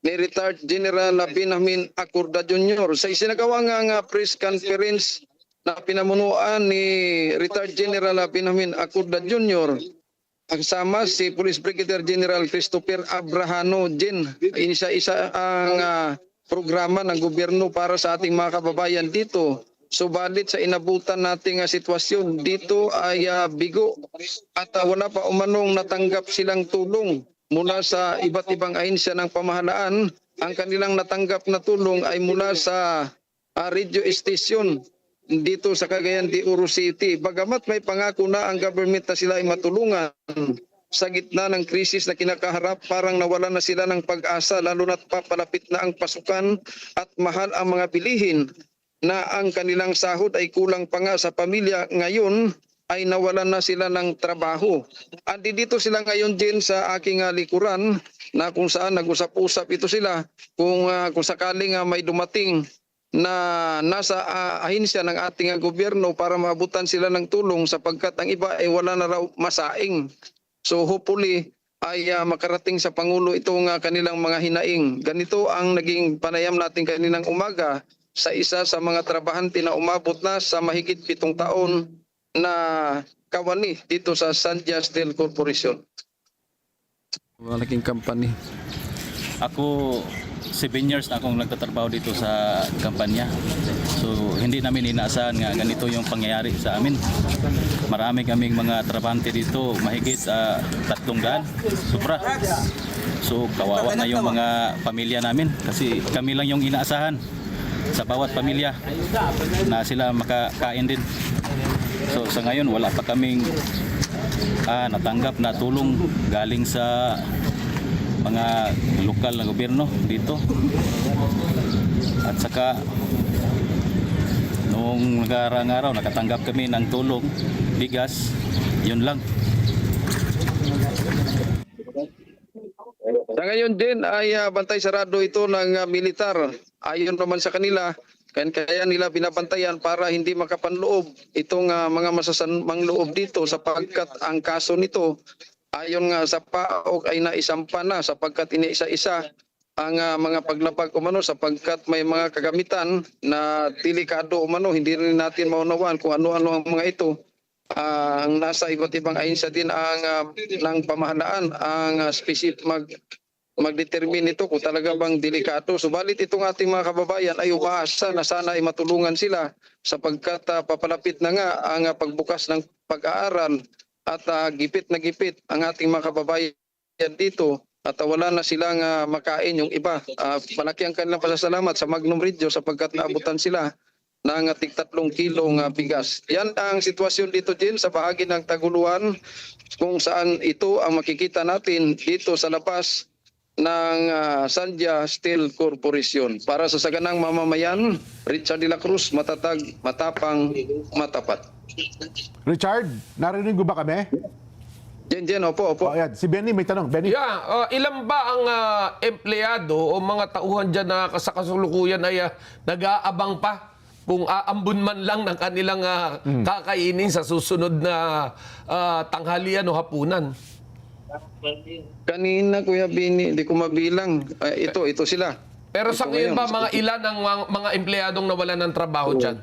ni retired General Benjamin Acorda Jr. Sa isinagawa nga press conference na pinamunuan ni retired General Benjamin Acorda Jr., kasama si Police Brigadier General Christopher Abrahano Gen. Isa ang programa ng gobyerno para sa ating mga kababayan dito. Subalit sa inabutan nating sitwasyon dito ay bigo at wala pa umanong natanggap silang tulong mula sa iba't ibang ahensya ng pamahalaan. Ang kanilang natanggap na tulong ay mula sa radio station dito sa Cagayan de Oro City. Bagamat may pangako na ang government na sila ay matulungan sa gitna ng krisis na kinakaharap, parang nawala na sila ng pag-asa lalo na't papalapit na ang pasukan at mahal ang mga bilihin na ang kanilang sahod ay kulang pa nga sa pamilya. Ngayon ay nawalan na sila ng trabaho. Andi dito sila ngayon din sa aking likuran na kung saan nag-usap-usap ito sila kung sakaling may dumating na nasa ahensya ng ating gobyerno para maabutan sila ng tulong sapagkat ang iba ay wala na raw masaing. So hopefully ay makarating sa Pangulo itong kanilang mga hinaing. Ganito ang naging panayam natin kaninang umaga sa isa sa mga trabahante na umabot na sa mahigit 7 taon na kawani dito sa Sanja Steel Corporation. Malaking company. Ako, 7 years na akong nagtatrabaho dito sa kampanya. So, hindi namin inaasahan nga ganito yung pangyayari sa amin. Marami kaming mga trabahante dito, mahigit 300, sobra. So, kawawa na yung mga pamilya namin kasi kami lang yung inaasahan sa bawat pamilya na sila makakain din. So sa ngayon wala pa kaming natanggap na tulong galing sa mga lokal na gobyerno dito. At saka noong nakarang araw nakatanggap kami ng tulong bigas, yun lang. Sa ngayon din ay bantay sarado ito ng militar. Ayon naman sa kanila, kaya nila binabantayan para hindi makapanloob itong mga masasamang loob dito sapagkat ang kaso nito ayon nga sa PAOK ay naisampa na sapagkat iniisa-isa ang mga paglabag umano sapagkat may mga kagamitan na delikado umano. Hindi rin natin maunawaan kung ano-ano ang mga ito. Ang nasa iba't ibang ahensya din ang ng pamahalaan ang magdetermine ito kung talaga bang delikado. Subalit itong ating mga kababayan ay umaasa na sana ay matulungan sila sapagkat papalapit na nga ang pagbukas ng pag-aaral at gipit na gipit ang ating mga kababayan dito at wala na silang makain yung iba. Malaki ang kanilang pasasalamat sa Magnum Radio sapagkat naabutan sila ng 3 kilong bigas. Yan ang sitwasyon dito din sa bahagi ng Taguluan kung saan ito ang makikita natin dito sa labas ng Sandya Steel Corporation. Para sa saganang mamamayan, Richard de la Cruz, matatag, matapang, matapat. Richard, narinig mo ba kami? Jen, opo. O, ayan. Si Benny may tanong. Benny? Yeah, ilan ba ang empleyado o mga tauhan dyan na sa kasulukuyan ay nag-aabang pa kung aambun man lang ng kanilang kakainin sa susunod na tanghalian o hapunan? Kanina, Kuya Bini, hindi ko mabilang. Ito sila. Pero sa Ito ngayon ba, ngayon. mga ilan ang mga empleyadong nawalan ng trabaho dyan?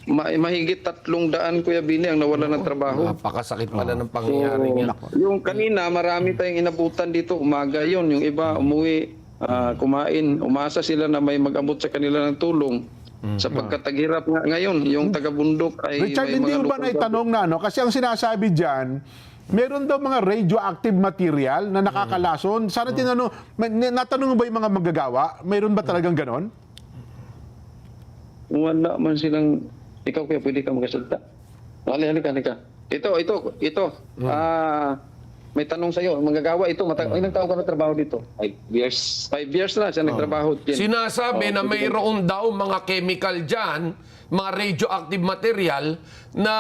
Mahigit 300, Kuya Bini, ang nawalan ng trabaho. Napakasakit pala ng pangyayari niya. Yung kanina, marami tayong inabutan dito. Umaga yon, yung iba umuwi, kumain. Umasa sila na may mag-abot sa kanila ng tulong. Sapagkat taghirap ngayon, yung taga-bundok ay Richard, may hindi mga mo ba naitanong na, no? Kasi ang sinasabi dyan, meron daw mga radioactive material na nakakalason. Sana tinanong, natanong mo ba yung mga manggagawa? Meron ba talagang ganon? Wala man silang... Ikaw, Kuya, pwede ka magkasalita. Halika. Ito. May tanong sa'yo. Manggagawa ito. Ilang taon ka na trabaho dito? 5 years. 5 years na siya nagtrabaho. Sinasabi na mayroon daw mga chemical dyan, mga radioactive material na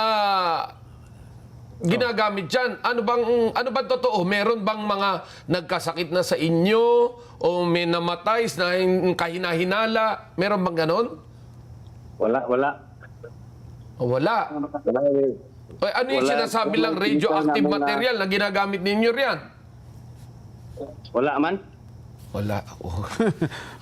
ginagamit dyan. Ano bang totoo? Meron bang mga nagkasakit na sa inyo o may namatay na kahinahinala? Meron bang ganon? Wala. O wala. Ay, ano yung sinasabi lang radioactive material na ginagamit ninyo riyan? Wala man. Wala ako.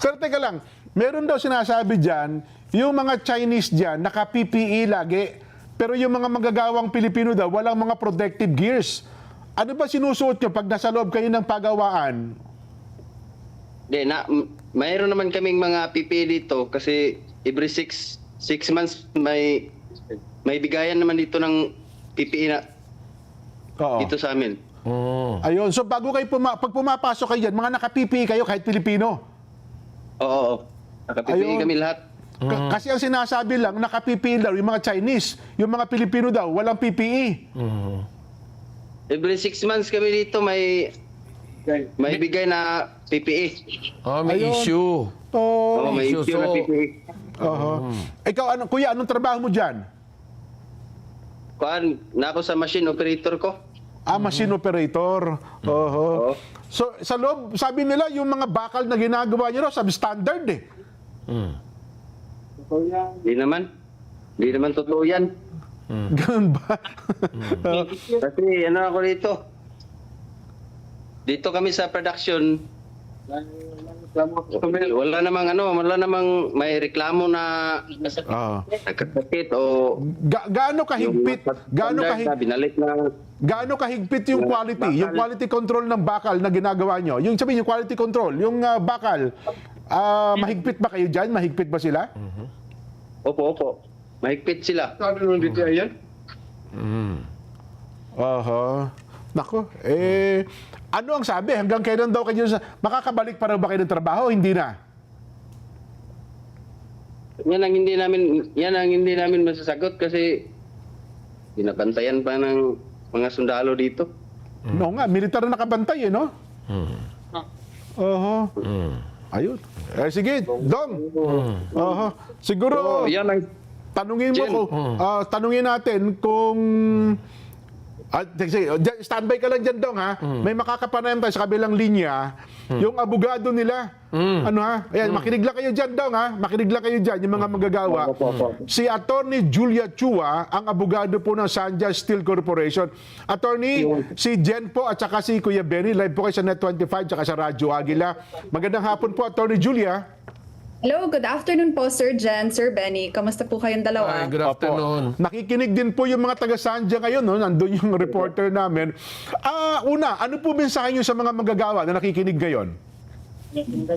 Sir, teka lang. Meron daw sinasabi dyan, yung mga Chinese dyan, naka-PPE lagi. Pero yung mga manggagawang Pilipino daw, walang mga protective gears. Ano ba sinusuot nyo pag nasa loob kayo ng pagawaan? Mayroon naman kaming mga PPE dito kasi every 6 months may bigayan naman dito ng PPE na Oo. dito sa amin. Ayun. So bago kayo pag pumapasok kayo dyan, mga naka-PPE kayo kahit Pilipino. Oo. Naka-PPE Ayun. kami lahat. Kasi ang sinasabi lang, naka-PPE daw yung mga Chinese. Yung mga Pilipino daw, walang PPE. Every 6 months kami dito may bigay na PPE. May Ayun. issue. Oo, may issue. issue na So, PPE. Ikaw, kuya, anong trabaho mo dyan? Na ako sa machine operator ko. Machine operator. Oo. So, sa loob, sabi nila, yung mga bakal na ginagawa nyo raw, substandard eh. Di naman totoo yan. Ganun ba? Kasi ako dito. Dito kami sa production. Wala namang may reklamo na nagkakasakit o Gaano kahigpit? binalik na Gaano kahigpit yung quality control ng bakal na ginagawa nyo? Yung sabihin, yung quality control, yung bakal, mahigpit ba kayo dyan? Mahigpit ba sila? Opo. Mahigpit sila. Nako, ano ang sabi? Hanggang kailan daw kayo makakabalik pa rin ba kayo ng trabaho? Hindi na. Yan ang hindi namin masasagot kasi binabantayan pa ng mga sundalo dito. Oo nga, militar na nakabantay no? Ayun. Sige, Dong. Siguro, Yan ang tanungin natin kung standby ka lang dyan, Dong, ha? May makakapanayam tayo sa kabilang linya. Yung abogado nila. Ayan, makinig lang kayo dyan, Dong, ha? Makinig lang kayo dyan, yung mga magagawa. Si Attorney Julia Chua, ang abogado po ng Sandya Steel Corporation. Attorney, si Jen po at saka si Kuya Benny, live po kayo sa Net25 at sa Radyo Agila. Magandang hapon po, Attorney Julia. Hello, good afternoon po, Sir Jen, Sir Benny. Kamusta po kayong dalawa? Good afternoon. Nakikinig din po yung mga taga-Sandya ngayon, no? Nandun yung reporter namin. Una, ano po mensahe nyo sa mga magagawa na nakikinig ngayon?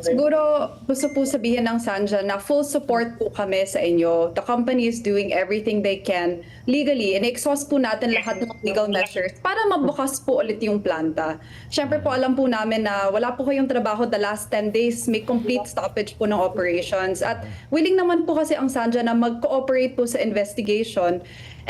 Siguro gusto po sabihin ng Sandya na full support po kami sa inyo. The company is doing everything they can legally and exhaust po natin lahat ng legal measures para mabukas po ulit yung planta. Siyempre po alam po namin na wala po kayong trabaho the last 10 days, may complete stoppage po ng operations at willing naman po kasi ang Sandya na mag-cooperate po sa investigation.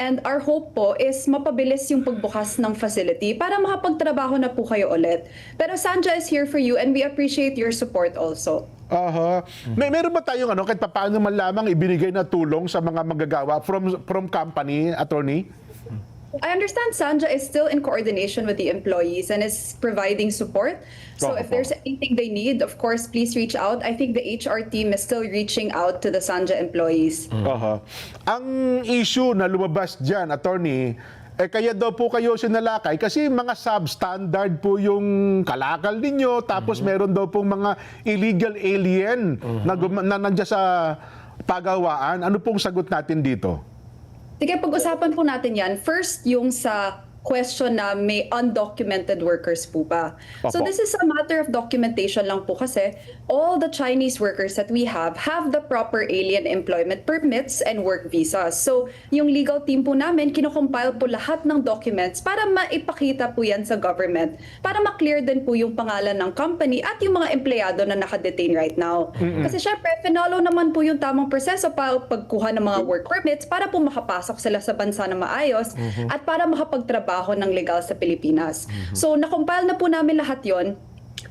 And our hope po is mapabilis yung pagbukas ng facility para makapagtrabaho na po kayo ulit. Pero Sanja is here for you and we appreciate your support also. Aha. Meron ba tayong kahit paano man lamang ibinigay na tulong sa mga manggagawa from company, attorney? I understand Sanja is still in coordination with the employees and is providing support. So if there's anything they need, of course, please reach out. I think the HR team is still reaching out to the Sanja employees. Aha. Ang issue na lumabas dyan, attorney, kaya daw po kayo sinalakay kasi mga substandard po yung kalakal ninyo, tapos meron daw pong mga illegal alien na nandiyan sa pagawaan. Ano pong sagot natin dito? Sige, pag-usapan po natin yan. First, yung sa question na may undocumented workers po ba. So Opo. this is a matter of documentation lang po kasi all the Chinese workers that we have the proper alien employment permits and work visas. So yung legal team po namin, kinocompile po lahat ng documents para maipakita po yan sa government, para ma-clear din po yung pangalan ng company at yung mga empleyado na nakadetain right now. Kasi syempre, finalo naman po yung tamang proseso para pagkuha ng mga work permits para po makapasok sila sa bansa na maayos at para makapagtrabaho ng legal sa Pilipinas. So, na-compile na po namin lahat yon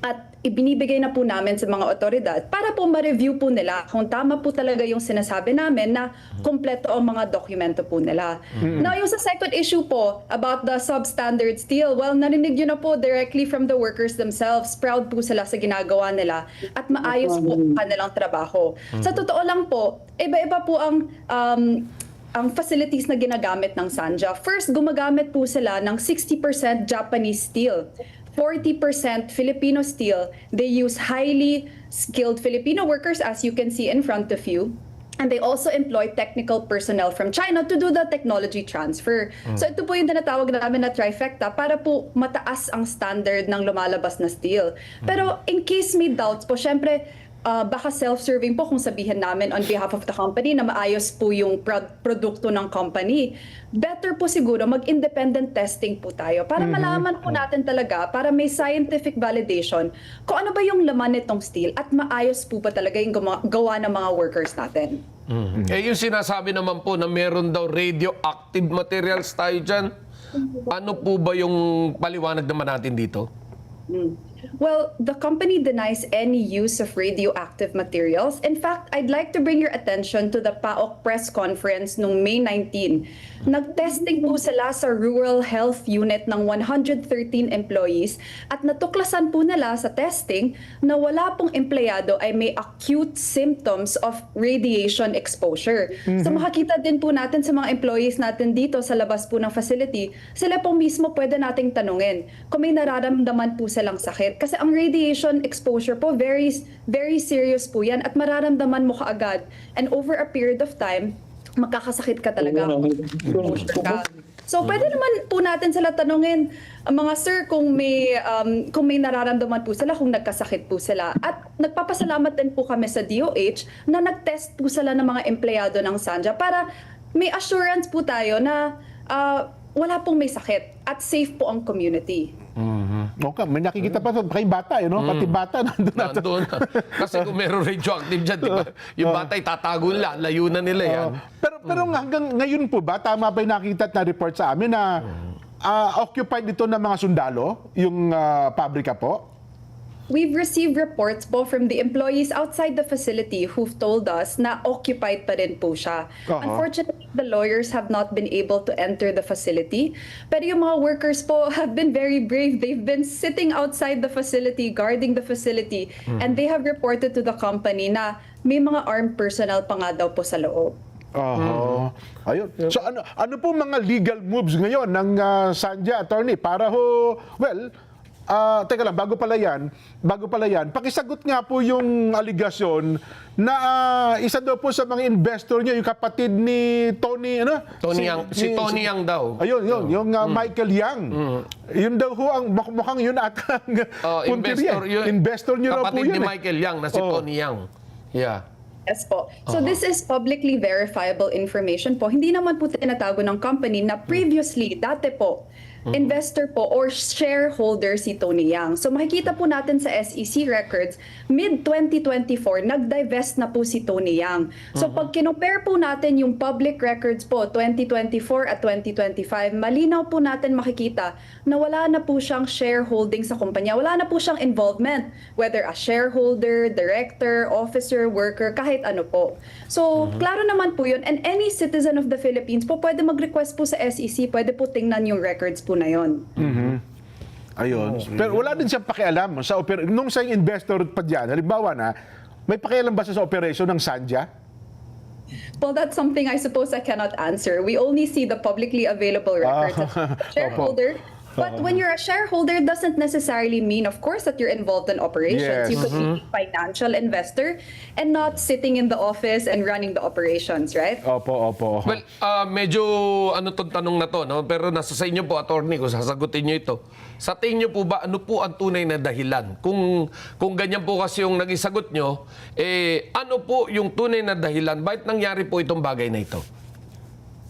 at ibinibigay na po namin sa mga otoridad para po ma-review po nila kung tama po talaga yung sinasabi namin na kompleto ang mga dokumento po nila. Now, yung sa second issue po about the substandard steel, well, narinig yun na po directly from the workers themselves. Proud po sila sa ginagawa nila at maayos po ang kanilang trabaho. Sa totoo lang po, iba-iba po ang facilities na ginagamit ng Sanja. First, gumagamit po sila ng 60% Japanese steel, 40% Filipino steel. They use highly skilled Filipino workers, as you can see in front of you. And they also employ technical personnel from China to do the technology transfer. So ito po yung tinatawag namin na trifecta para po mataas ang standard ng lumalabas na steel. Pero in case may doubts po, syempre, baka self-serving po kung sabihin namin on behalf of the company na maayos po yung produkto ng company. Better po siguro mag-independent testing po tayo para malaman po natin talaga, para may scientific validation kung ano ba yung laman nitong steel at maayos po ba talaga yung gawa ng mga workers natin. Yung sinasabi naman po na meron daw radioactive materials tayo dyan. Ano po ba yung paliwanag naman natin dito? Well, the company denies any use of radioactive materials. In fact, I'd like to bring your attention to the PAOK press conference noong May 19. Nag-testing po sila sa Rural Health Unit ng 113 employees at natuklasan po nila sa testing na wala pong empleyado ay may acute symptoms of radiation exposure. So makakita din po natin sa mga employees natin dito sa labas po ng facility, sila po mismo pwede nating tanungin kung may nararamdaman po silang sakit. Kasi ang radiation exposure po, very, very serious po yan at mararamdaman mo kaagad. And over a period of time, magkakasakit ka talaga. Exposure ka. So pwede naman po natin sila tanungin, mga sir, kung may nararamdaman po sila, kung nagkasakit po sila. At nagpapasalamat din po kami sa DOH na nag-test po sila ng mga empleyado ng Sanja para may assurance po tayo na wala pong may sakit at safe po ang community. Okay, may nakikita pa kay bata, pati bata nandun na. Nandun na. Kasi kung meron radioactive dyan, di ba? Yung batay tatago nila, layunan nila yan. Pero hanggang ngayon po ba, tama ba yung nakita at na-report sa amin na occupied dito ng mga sundalo, yung pabrika po? We've received reports po from the employees outside the facility who've told us na occupied pa rin po siya. Unfortunately, the lawyers have not been able to enter the facility. Pero yung mga workers po have been very brave. They've been sitting outside the facility, guarding the facility, and they have reported to the company na may mga armed personnel pa nga daw po sa loob. Ayun. So ano po mga legal moves ngayon ng Sanja, attorney, para teka lang, bago pala yan, pakisagot nga po yung aligasyon na isa daw po sa mga investor niyo, yung kapatid ni Tony, Si Tony Yang daw. Ayun, yung Michael Yang. Yun daw ho, ang mukhang yun at investor niyo raw po Kapatid yun. ni Michael Yang na si Tony Yang. Yeah. Yes po. So this is publicly verifiable information po. Hindi naman po tinatago ng company na previously, dati po, investor po or shareholder si Tony Yang. So makikita po natin sa SEC records, mid-2024, nag-divest na po si Tony Yang. So pag kinopare po natin yung public records po, 2024 at 2025, malinaw po natin makikita na wala na po siyang shareholding sa kumpanya. Wala na po siyang involvement, whether a shareholder, director, officer, worker, kahit ano po. So, klaro naman po yun. And any citizen of the Philippines po, pwede mag-request po sa SEC, pwede po tingnan yung records po na yun. Ayun. Pero wala din siyang pakialam sa nung sa investor pa diyan, halimbawa na, may pakialam ba siya sa operation ng Sanja? Well, that's something I suppose I cannot answer. We only see the publicly available records as a shareholder. But when you're a shareholder, doesn't necessarily mean, of course, that you're involved in operations. Yes. You could be a financial investor and not sitting in the office and running the operations, right? Opo. Well, medyo ano tong tanong na to, no? Pero nasa sa inyo po, attorney, kung sasagutin nyo ito. Sa tingin nyo po ba, ano po ang tunay na dahilan? Kung ganyan po kasi yung naging sagot nyo, ano po yung tunay na dahilan? Bakit nangyari po itong bagay na ito?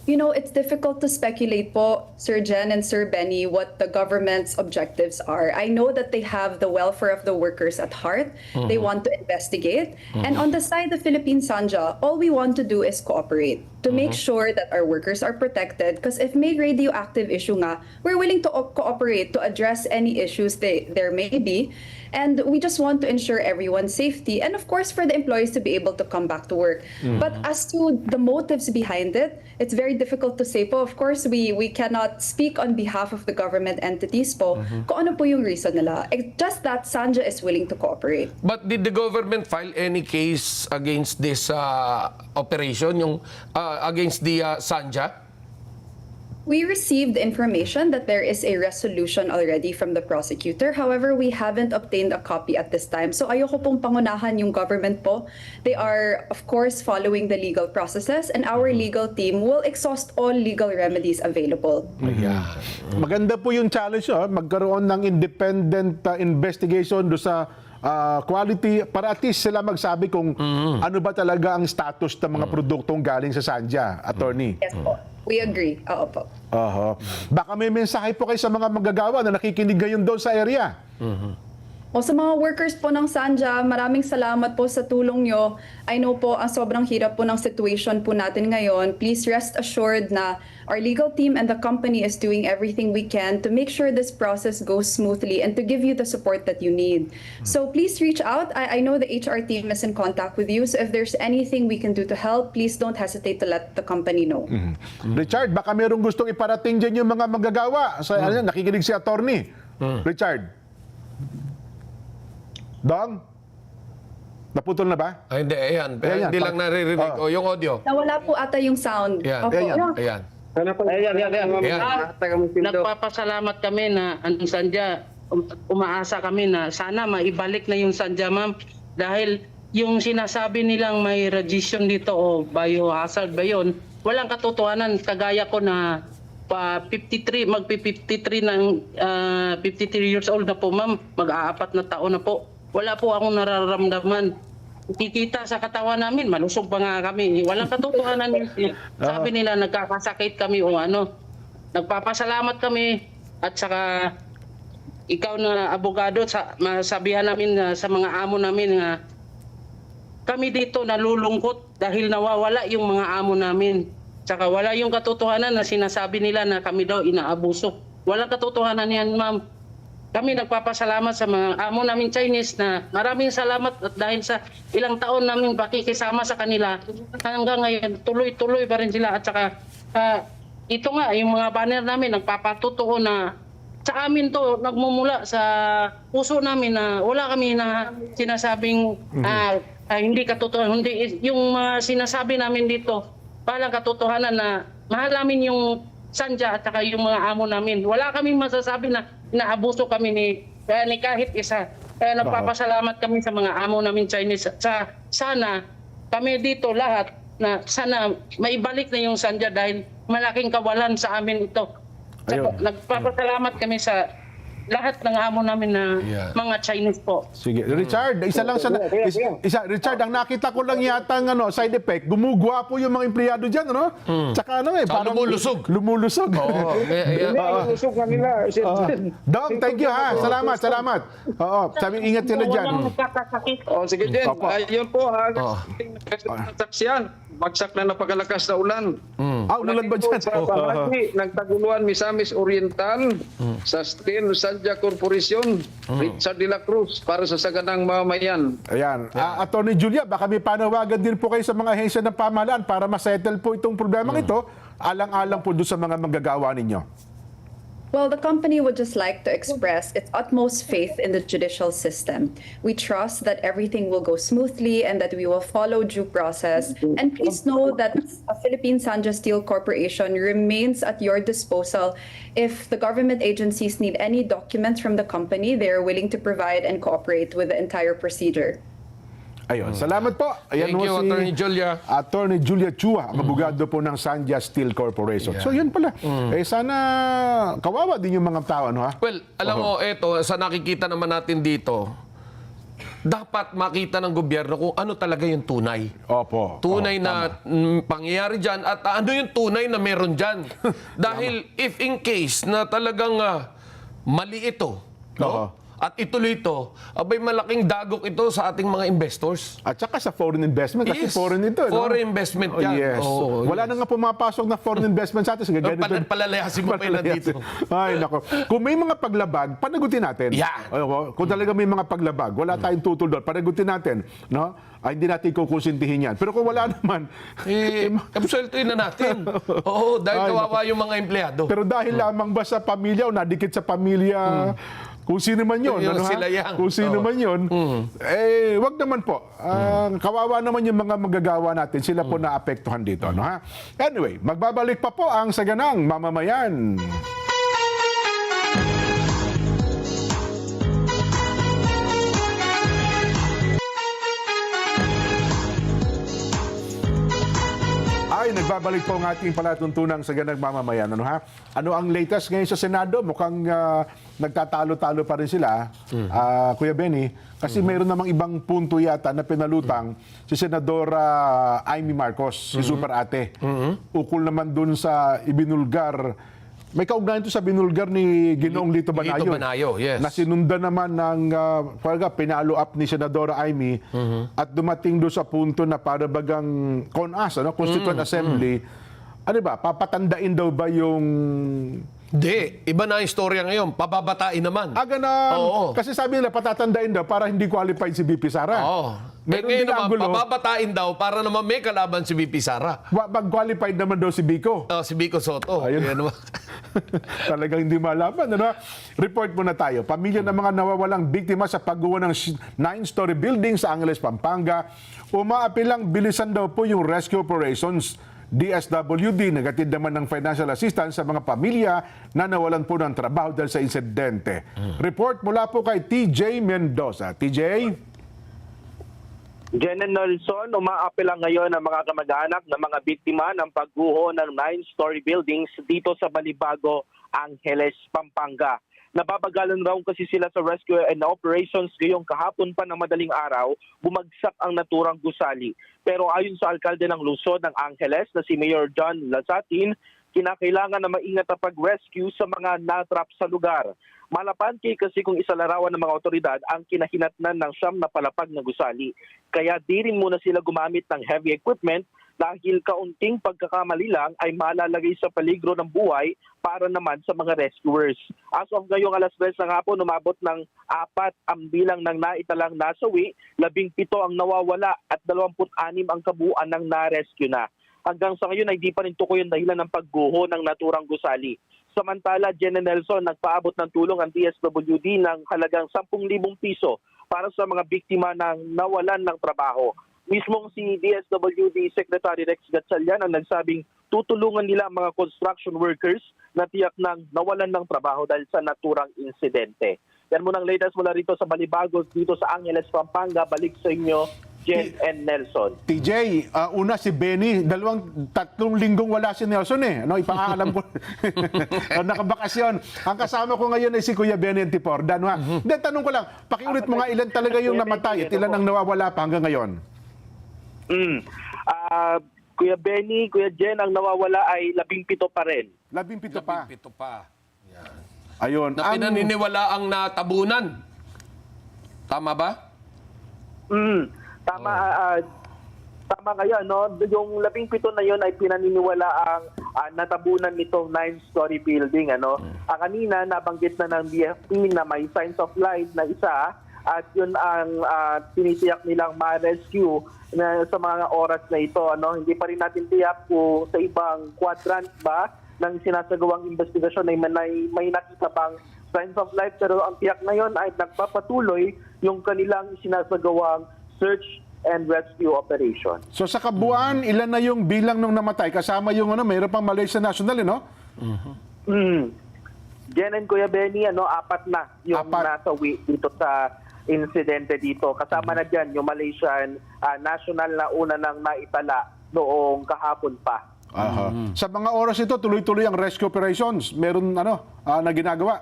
You know, it's difficult to speculate po, Sir Jen and Sir Benny, what the government's objectives are. I know that they have the welfare of the workers at heart. They want to investigate. And on the side of Philippine Sanja, all we want to do is cooperate to make sure that our workers are protected. Because if may radioactive issue nga, we're willing to cooperate to address any issues there may be. And we just want to ensure everyone's safety. And of course, for the employees to be able to come back to work. But as to the motives behind it, it's very difficult to say po. Of course, we cannot speak on behalf of the government entities po kung ano po yung reason nila. It's just that Sanja is willing to cooperate. But did the government file any case against this operation, yung against the Sanja? We received information that there is a resolution already from the prosecutor. However, we haven't obtained a copy at this time. So ayoko pong pangunahan yung government po. They are, of course, following the legal processes and our legal team will exhaust all legal remedies available. Maganda po yung challenge, magkaroon ng independent investigation do sa quality para at least sila magsabi kung ano ba talaga ang status ng mga produktong galing sa Sanja, attorney. Yes po. We agree. Oo po. Baka may mensahe po kayo sa mga manggagawa na nakikinig ngayon doon sa area. O sa mga workers po ng Sanja, maraming salamat po sa tulong nyo. I know po ang sobrang hirap po ng situation po natin ngayon. Please rest assured na our legal team and the company is doing everything we can to make sure this process goes smoothly and to give you the support that you need. So please reach out. I know the HR team is in contact with you. So if there's anything we can do to help, please don't hesitate to let the company know. Richard, baka mayroong gustong iparating dyan yung mga manggagawa. Sa nakikinig si attorney. Richard. Dong? Naputol na ba? Ay, hindi, ayan. Hindi lang naririnig. O, yung audio. Nawala po ata yung sound. Ayan. Opo. Ayan. Nagpapasalamat kami na ang Sanja, umaasa kami na sana maibalik na yung Sanja, ma'am. Dahil yung sinasabi nilang may radiation dito o biohazard ba yun, walang katotohanan. Kagaya ko na 53, magpi-53 ng 53 years old na po, ma'am. Mag-aapat na taon na po. Wala po akong nararamdaman. Kikita sa katawan namin, malusog pa nga kami. Walang katotohanan. Sabi nila, nagkakasakit kami o ano. Nagpapasalamat kami at saka ikaw na abogado, masabihan namin sa mga amo namin na kami dito nalulungkot dahil nawawala yung mga amo namin. Saka wala yung katotohanan na sinasabi nila na kami daw inaabuso. Walang katotohanan yan, ma'am. Kami nagpapasalamat sa mga amo namin Chinese na maraming salamat at dahil sa ilang taon namin pakikisama sa kanila hanggang ngayon tuloy-tuloy pa rin sila at saka ito nga yung mga banner namin nagpapatotoo na sa amin to nagmumula sa puso namin na wala kami na sinasabing hindi katotohanan, hindi yung sinasabi namin dito palang katotohanan na mahal namin yung Sanja at saka yung mga amo namin. Wala kaming masasabi na inaabuso kami ni kahit isa. Kaya nagpapasalamat kami sa mga amo namin Chinese. Sana kami dito lahat na sana maibalik na yung Sanja dahil malaking kawalan sa amin ito. Nagpapasalamat kami sa lahat ng amo namin na mga Chinese po. Sige. Richard, isa lang sa Richard, ang nakita ko lang yata ng side effect, gumugwa po yung mga empleyado diyan, ano? Tsaka parang lumulusog. Lumulusog. Oo. Lusog na nila. Dong, thank you ha. Salamat. Oo, sabi ingat sila diyan. Walang magkakasakit. Sige din. Opo. Ayun po, saksiyan. Bagsak na napakalakas na ulan. Ulan ba dyan? Sa bahagi ng Taguluan, Misamis Oriental, sa Steel Sandja Corporation, Richard de la Cruz, para sa saganang mamamayan. Ayan. Attorney Julia, baka may panawagan din po kayo sa mga ahensya ng pamahalaan para masettle po itong problemang ito, alang-alang po doon sa mga manggagawa ninyo. Well, the company would just like to express its utmost faith in the judicial system. We trust that everything will go smoothly and that we will follow due process. And please know that Philippine Sanja Steel Corporation remains at your disposal. If the government agencies need any documents from the company, they are willing to provide and cooperate with the entire procedure. Ayun. Salamat po. Ayan Thank you, si Attorney Julia. Attorney Julia Chua, ang abogado po ng Sanja Steel Corporation. So yun pala. Sana kawawa din yung mga tao, ano ha? Well, alam mo, eto, sa nakikita naman natin dito, dapat makita ng gobyerno kung ano talaga yung tunay. Opo. Tunay na pangyayari dyan at ano yung tunay na meron dyan. Dahil if in case na talagang mali ito, no? At ituloy ito, abay malaking dagok ito sa ating mga investors. At saka sa foreign investment, kasi Yes, foreign ito. No? foreign investment yan. Yes. Wala na nga pumapasok na foreign investment sa atin. Palalayasin mo pa yun nandito. Ay, nako. Kung may mga paglabag, panagutin natin. Yan. Kung talaga may mga paglabag, wala tayong tutol doon, panagutin natin. No? Ay, hindi natin kukonsintihin yan. Pero kung wala naman... absueltuin na natin. Oo, dahil kawawa yung mga empleyado. Pero dahil lamang ba sa pamilya o nadikit sa pamilya... Kung sino man yun, kung sino man yun, wag naman po. Kawawa naman yung mga magagawa natin. Sila po naapektuhan dito. No, ha? Anyway, magbabalik pa po ang Saganang Mamamayan. Nagbabalik po ang ating palatuntunang Saganang Mamamayan. Ano, ha? Ano ang latest ngayon sa Senado? Mukhang nagtatalo-talo pa rin sila, Kuya Benny. Kasi mayroon namang ibang punto yata na pinalutang si Senadora Amy Marcos, si Super Ate. Ukol naman dun sa ibinulgar. May kaugnayan ito sa binulgar ni Ginoong Lito Banayo. Lito Banayo, yes. Na sinundan naman ng pinalo up ni Senadora Amy at dumating doon sa punto na para bagang CONAS, Constituent Assembly. Ano ba, papatandain daw ba yung... Hindi. Iba na ang istorya ngayon. Pababatain naman. Ganon. Kasi sabi nila, patatandain daw para hindi qualified si BP Sara. Oo. Ngayon naman, pababatain daw para naman may kalaban si BP Sara. Mag-qualified naman daw si Biko. Si Biko Soto. Ayun. Naman. Talagang hindi malaman. Ano? Report muna tayo. Pamilya ng mga nawawalang biktima sa pagguho ng 9-story building sa Angeles, Pampanga. Umaapilang bilisan daw po yung rescue operations. DSWD nagatid naman ng financial assistance sa mga pamilya na nawalan po ng trabaho dahil sa insidente. Report mula po kay TJ Mendoza. TJ? Jen Nelson, umaapela ngayon ang mga kamag-anak ng mga biktima ng pagguho ng 9-story buildings dito sa Balibago, Angeles, Pampanga. Nababagalan raw kasi sila sa rescue and operations ngayong kahapon pa ng madaling araw, bumagsak ang naturang gusali. Pero ayon sa alkalde ng lungsod ng Angeles na si Mayor John Lazatin, kinakailangan na maingat ang pag-rescue sa mga natrap sa lugar. Malapante kasi kung isalarawan ng mga otoridad ang kinahinatnan ng 9 na palapag na gusali. Kaya di rin muna sila gumamit ng heavy equipment dahil kaunting pagkakamali lang ay malalagay sa peligro ng buhay para naman sa mga rescuers. As of ngayong alas 10 ng hapon, umabot ng 4 ang bilang ng naitalang nasawi, 17 ang nawawala at 26 ang kabuuan ng na-rescue na. Hanggang sa ngayon ay di pa rin tukoy ang dahilan ng pagguho ng naturang gusali. Samantala, Jen Nelson, nagpaabot ng tulong ang DSWD ng halagang 10,000 piso para sa mga biktima ng nawalan ng trabaho. Mismong si DSWD Secretary Rex Gatchalian ang nagsabing tutulungan nila ang mga construction workers na tiyak ng nawalan ng trabaho dahil sa naturang insidente. Yan muna ang latest mula rito sa Balibago, dito sa Angeles, Pampanga. Balik sa inyo, Jen and Nelson. TJ, una si Benny, 2-3 linggong wala si Nelson eh. Ano, ipaalam ko. Nakabakasyon. Ang kasama ko ngayon ay si Kuya Benny Antiporda. No, Then, tanong ko lang, pakiulit mo nga ilan talaga yung namatay at ilan ang nawawala pa hanggang ngayon? Kuya Benny, Kuya Jen, ang nawawala ay 17 pa rin. 17 pa. Ito pa. Ayun. Na pinaniniwala ang natabunan. Tama ba? Tama. Tama ngayon, no? Yung 17 na yun ay pinaniniwala ang natabunan nitong 9-story building. Ano? Kanina, nabanggit na ng BFP na may signs of life na isa at yun ang tinitiyak nilang ma-rescue na sa mga oras na ito. Ano? Hindi pa rin natin tiyak kung sa ibang quadrant ba ng sinasagawang investigasyon ay may nakita bang signs of life, pero ang tiyak ngayon ay nagpapatuloy yung kanilang sinasagawang search and rescue operation. So sa kabuuan, ilan na yung bilang nung namatay? Kasama yung mayroon pang Malaysia National, no? Jen and Kuya Benny, 4 na yung nasawi dito sa insidente dito. Kasama na dyan yung Malaysian National na una nang naitala noong kahapon pa. Sa mga oras ito, tuloy-tuloy ang rescue operations. Meron na ginagawa?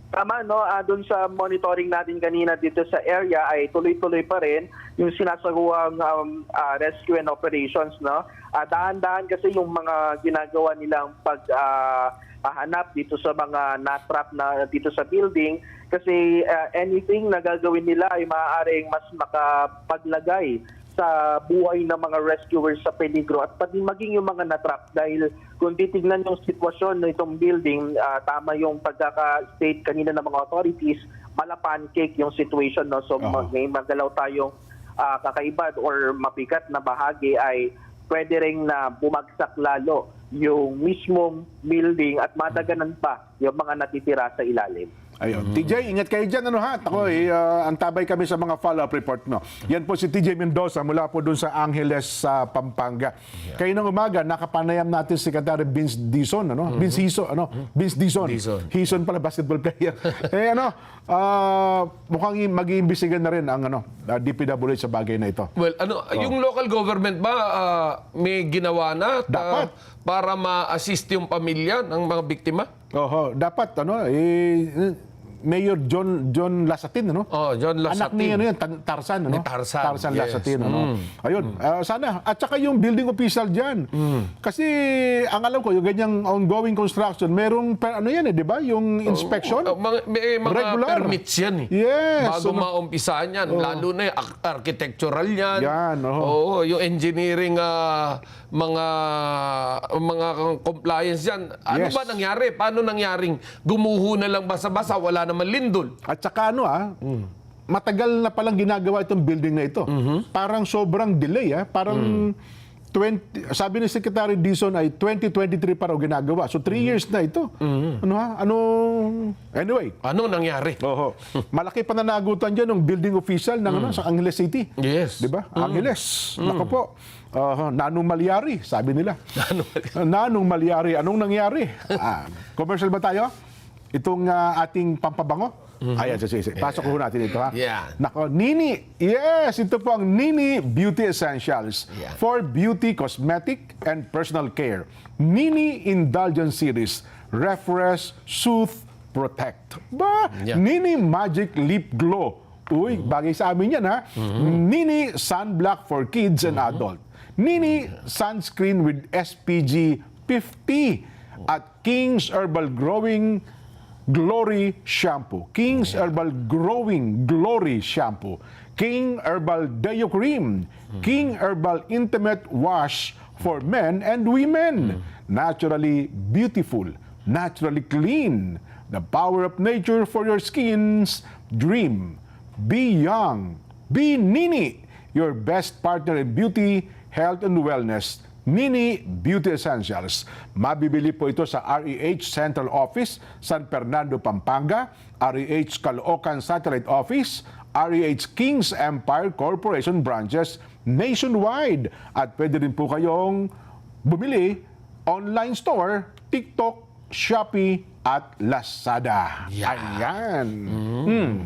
Tama, no? Doon sa monitoring natin kanina dito sa area ay tuloy-tuloy pa rin yung sinasagawang rescue and operations, no? Dahan-dahan kasi yung mga ginagawa nilang paghahanap dito sa mga natrap na dito sa building kasi anything na gagawin nila ay maaaring mas makapaglagay sa buhay ng mga rescuers sa peligro at pati maging yung mga natrap dahil kung titignan yung sitwasyon ng itong building, tama yung pagkaka-state kanina ng mga authorities, malapancake yung situation. No? So may magalaw tayong kakaiba or mabigat na bahagi ay pwede rin na bumagsak lalo yung mismong building at madaganan pa yung mga natitira sa ilalim. Ayun. TJ, ingat kayo dyan. Ako, antabay kami sa mga follow-up report. No? Yan po si TJ Mendoza mula po dun sa Angeles, Pampanga. Kayo ng umaga, nakapanayam natin si Secretary Vince Dizon. Vince Dizon. Hison pala, basketball player. Mukhang mag-iimbestigan na rin ang DPWH sa bagay na ito. Well, yung local government ba may ginawa na para ma-assist yung pamilya ng mga biktima? Dapat Mayor John Lasatin, John Lasatin. Anak ni Tarzan, Tarzan yes. Lasatin, Ayun, sana. At saka yung building official diyan. Kasi ang alam ko, yung ganyang ongoing construction, merong di ba? Yung inspection. May mga regular permits yan eh. Yes. Bago maumpisahan yan. Lalo na yung architectural yan. Yan, yung engineering mga compliance yan. Ano ba nangyari? Paano nangyaring gumuho na lang basa-basa, wala naman lindol? At saka matagal na palang ginagawa itong building na ito. Parang sobrang delay, parang sabi ni Secretary Dizon ay 2023 pa raw ginagawa. So 3 years na ito. Anyway. Ano nangyari? Malaki pananagutan dyan ng building official ng sa Angeles City. Yes. Di ba? Angeles. Nako po. Nanong Malyari, sabi nila. Nanong Malyari. Anong nangyari? Commercial ba tayo? Itong ating pampabango? Ayan, pasok ko natin ito, Nako, Nini. Yes, ito po ang Nini Beauty Essentials for beauty, cosmetic, and personal care. Nini Indulgence Series. Refresh, Soothe, Protect. Nini Magic Lip Glow. Uy, bagay sa amin yan, Nini Sunblock for kids and adult. Nini Sunscreen with SPG 50 at King's Herbal Growing Glory Shampoo. King's Herbal Growing Glory Shampoo. King Herbal Deo Cream. King Herbal Intimate Wash for men and women. Naturally beautiful. Naturally clean. The power of nature for your skin's dream. Be young. Be Nini. Your best partner in beauty, health, and wellness. Nini Beauty Essentials. Mabibili po ito sa REH Central Office, San Fernando, Pampanga, REH Caloocan Satellite Office, REH Kings Empire Corporation branches nationwide. At pwede rin po kayong bumili online store, TikTok, Shopee at Lazada. Ayan.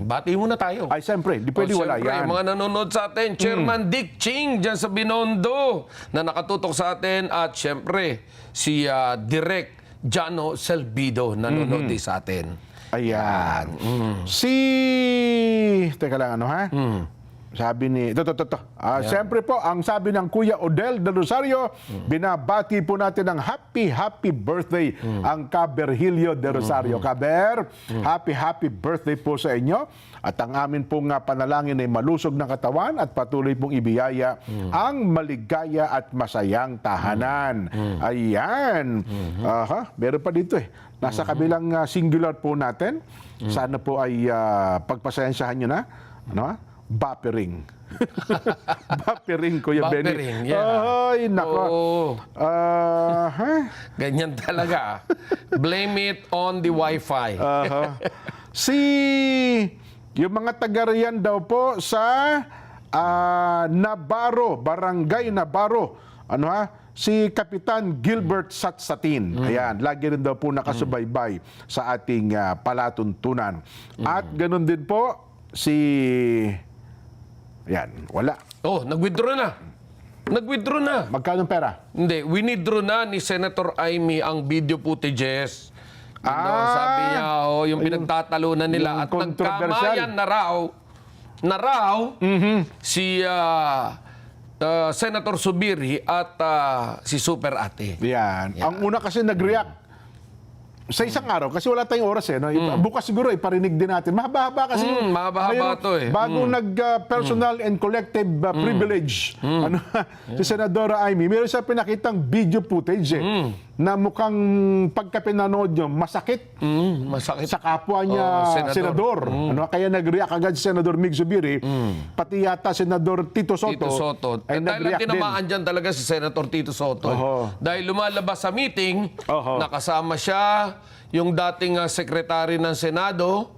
Bati muna tayo. Ay, siyempre, di pwede wala Siyempre, yan. mga nanonood sa atin, Chairman Dick Ching dyan sa Binondo na nakatutok sa atin at siyempre si Direk Jano Selvido nanonood din sa atin. Ayan. Teka lang, ano ha? Sabi ni, siyempre po, ang sabi ng Kuya Odel de Rosario, binabati po natin ng happy birthday ang Caberhilio de Rosario. Caber, happy birthday po sa inyo. At ang amin pong panalangin ay malusog ng katawan at patuloy pong ibiyaya ang maligaya at masayang tahanan. Ayan. Meron pa dito eh. Nasa kabilang singular po natin. Sana po ay pagpasensyahan nyo na. Ano ha? Bappering. Bappering, Kuya Benny. Bappering, yeah. Ay, nako. Ganyan talaga. Blame it on the Wi-Fi. Yung mga taga-riyan daw po sa Navarro, Barangay Navarro. Ano ha? Si Kapitan Gilbert Satsatin. Ayan, lagi rin daw po nakasubaybay sa ating palatuntunan. At ganun din po si... Ayan, wala. Oh, nag-withdraw na. Nag-withdraw na. Magkano pera? Hindi, winidraw na ni Senator Amy ang video footages. Sabi niya, yung pinagtatalunan nila at nagkamayan na raw si Senator Subiri at si Super Ate. Yan. Ang una kasi nag-react sa isang araw, kasi wala tayong oras eh. No? Bukas siguro, iparinig din natin. Mahaba-haba kasi. Mahaba-haba to eh. Bagong nag-personal and collective privilege. Ano, si Senadora Amy, meron siya pinakitang video footage eh, na mukhang pagka-pinanood nyo, masakit. Masakit. Sa kapwa niya, senador. Ano, kaya nag-react agad si Senador Mig Zubiri, pati yata Senador Tito Soto. Dahil Ay lang nag-react din. tinamaan dyan talaga si Senator Tito Soto. Dahil lumalabas sa meeting, nakasama siya, yung dating sekretary ng Senado,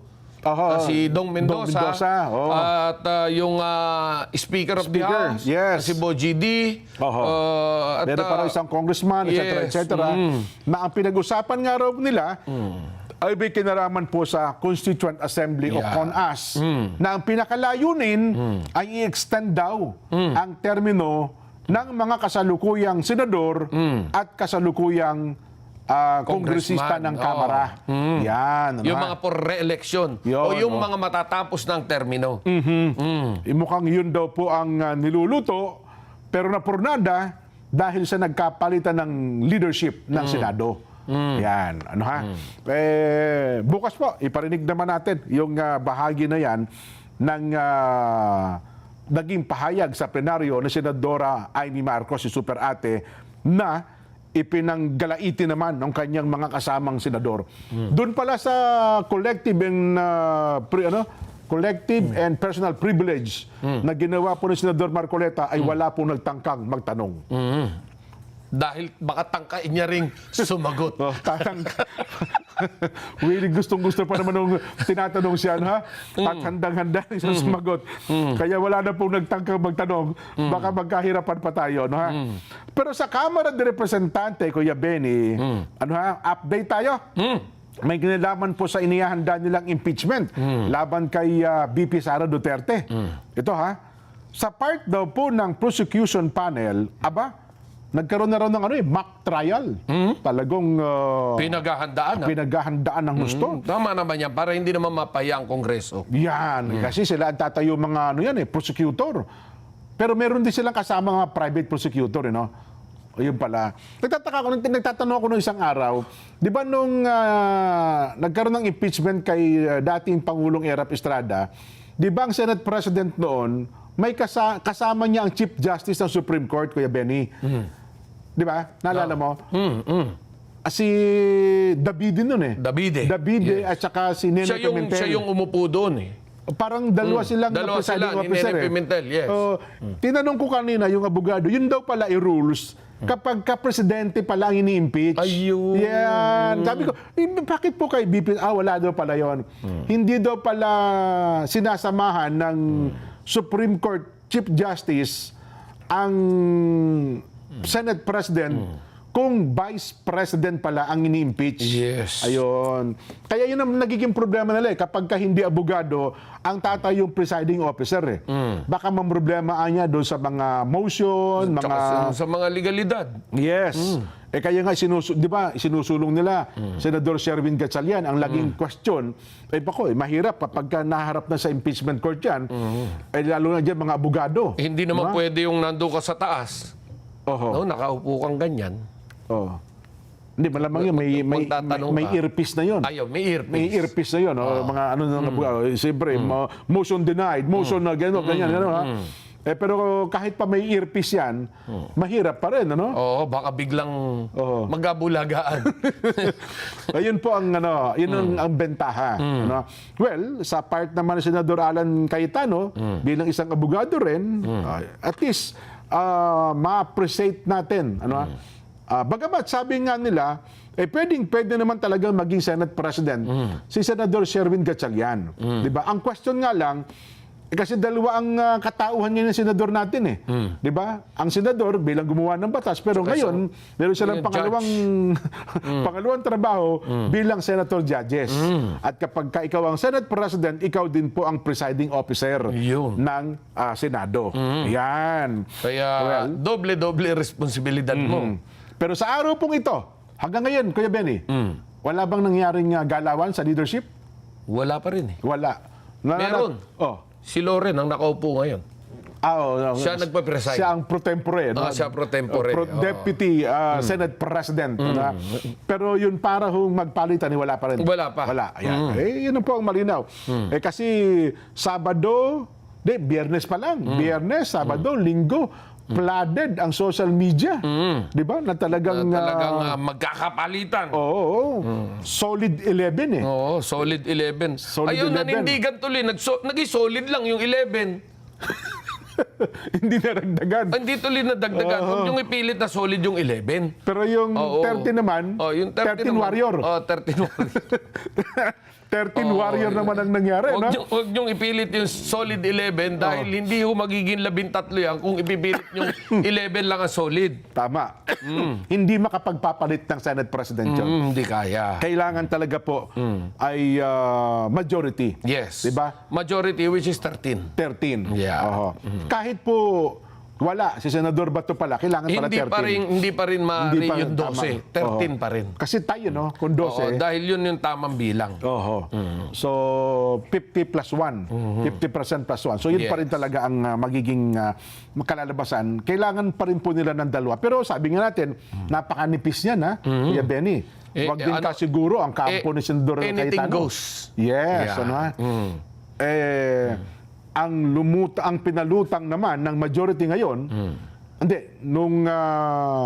si Dong Mendoza, at yung Speaker of the House, si Boji D. Meron pa raw isang congressman, etc. Na ang pinag-usapan nga raw nila, ay may kinaraman po sa Constituent Assembly o CONAS, na ang pinakalayunin ay i-extend daw ang termino ng mga kasalukuyang senador at kasalukuyang kongresista ng Kamara. Yan. Yung mga for re-election o yung mga matatapos ng termino. Mukhang yun daw po ang niluluto, pero napurnada dahil sa nagkapalitan ng leadership ng Senado. Yan. Ano ha? Bukas po, iparinig naman natin yung bahagi na yan ng naging pahayag sa plenaryo ni Senadora Amy Marcos, si Super Ate, na ipinanggalaitin naman ng kanyang mga kasamang senador. Doon pala sa collective and personal privilege na ginawa po ni Senador Marcoleta ay wala po nagtangkang magtanong. Dahil baka tangkain niya ring sumagot. Really gustong-gusto pa naman nung tinatanong siya, ha? At handang-handa siya sumagot. Kaya wala na pong nagtangkang magtanong. Baka magkahirapan pa tayo, no, ha? Pero sa Kamara de Representante, Kuya Benny, update tayo. May kinalaman po sa inihanda nilang impeachment laban kay VP Sara Duterte. Ito, ha? Sa part daw po ng prosecution panel, nagkaroon na raw ng mock trial. Talagang pinaghahandaan ng gusto. Tama naman yan, para hindi naman mapahiya ang Kongreso. Yan. Kasi sila ang tatayo mga prosecutor. Pero meron din silang kasama mga private prosecutor, Ayun pala. Nagtatanong ako nung isang araw, di ba nung nagkaroon ng impeachment kay dating Pangulong Erap Estrada, di ba ang Senate President noon, may kasama niya ang Chief Justice ng Supreme Court, Kuya Benny. Di ba? Naalala mo? Si Davide nun eh. Davide at saka si Nene Pimentel. Siya yung umupo doon eh. Parang dalawa silang presiding officer Nene Pimentel, yes. Tinanong ko kanina yung abogado, yun daw pala i-rules kapag ka-presidente pala ang ini-impeach. Ayun. Yan. Sabi ko, bakit po kay BP? Wala daw pala yon. Hindi daw pala sinasamahan ng Supreme Court Chief Justice ang Senate President kung Vice President pala ang ini-impeach. Yes. Ayun. Kaya yun ang nagiging problema nila kapag ka hindi abogado, ang tatay yung presiding officer Baka mamroblema niya doon sa mga motion, Tsaka sa mga legalidad. Yes. Kaya nga, di ba, sinusulong nila Senador Sherwin Gatchalian. Ang laging question, mahirap kapag naharap na sa impeachment court yan, lalo na dyan mga abogado. Hindi naman pwede yung nando ka sa taas. Oho. No, nakaupo kang ganyan. Oh. Hindi, malamang yun, may earpiece na yun. Ayaw, may earpiece. May earpiece na yun. Mga ano na abogado. Siyempre, motion denied, motion na gano'n, ganyan. Pero kahit pa may earpiece yan, mahirap pa rin, ano? Oo, baka biglang magabulagaan. Ayun po ang yun ang bentaha. Ano? Well, sa part naman ni Senador Alan Cayetano, bilang isang abogado rin, at least ma-appreciate natin, bagamat sabi nga nila, pwede naman talagang maging Senate President si Senador Sherwin Gatchalian. Diba? Ang question nga lang, kasi dalawa ang katauhan niya ng senador natin Di ba? Ang senador bilang gumawa ng batas, pero ngayon meron silang pangalawang trabaho bilang senator judges. At kapag ikaw ang Senate President, ikaw din po ang presiding officer ng Senado. Yan. Kaya doble-doble responsibilidad mo. Pero sa araw pong ito, hanggang ngayon, Kuya Benny, wala bang nangyaring galawan sa leadership? Wala pa rin Wala. Meron. Si Loren ang nakaupo ngayon. Siya nagpa-preside. Siya ang pro tempore. Siya pro tempore. Deputy Senate President. Pero yun para magpalitan, wala pa rin. Wala pa. Wala. Ayan. Yun po ang malinaw. Kasi Sabado, Biyernes pa lang. Biyernes, Sabado, Linggo, flooded ang social media. Di ba? Na talagang magkakapalitan. Oo. Solid 11 Oo, solid 11. Ayun, 11. nanindigan tuloy. Naging solid lang yung 11. Hindi naragdagan. Hindi tuloy nadagdagan. Huwag yung ipilit na solid yung 11. Pero yung 30 naman, yung 13 warrior. 13 warrior. 13 warrior naman ang nangyari. Huwag niyong ipilit yung solid 11 dahil hindi ho magiging 13 yan kung ipipilit yung 11 lang ang solid. Tama. Hindi makapagpapalit ng Senate President yun. Hindi kaya. Kailangan talaga po ay majority. Yes. Diba? Majority which is 13. 13. Yeah. Kahit po wala, si Senador Bato pala, kailangan pala 13. Hindi pa rin yung 12. 13 pa rin. Kasi tayo, kung 12. Dahil yun yung tamang bilang. So, 50 plus 1. 50% plus 1. So, yun pa rin talaga ang magiging kalalabasan. Kailangan pa rin po nila ng dalawa. Pero sabi nga natin, napakanipis niyan, Kuya Benny. Huwag din siguro ang kampo ni Senador Cayetano. Anything goes. Yes. Ang pinalutang naman ng majority ngayon, nung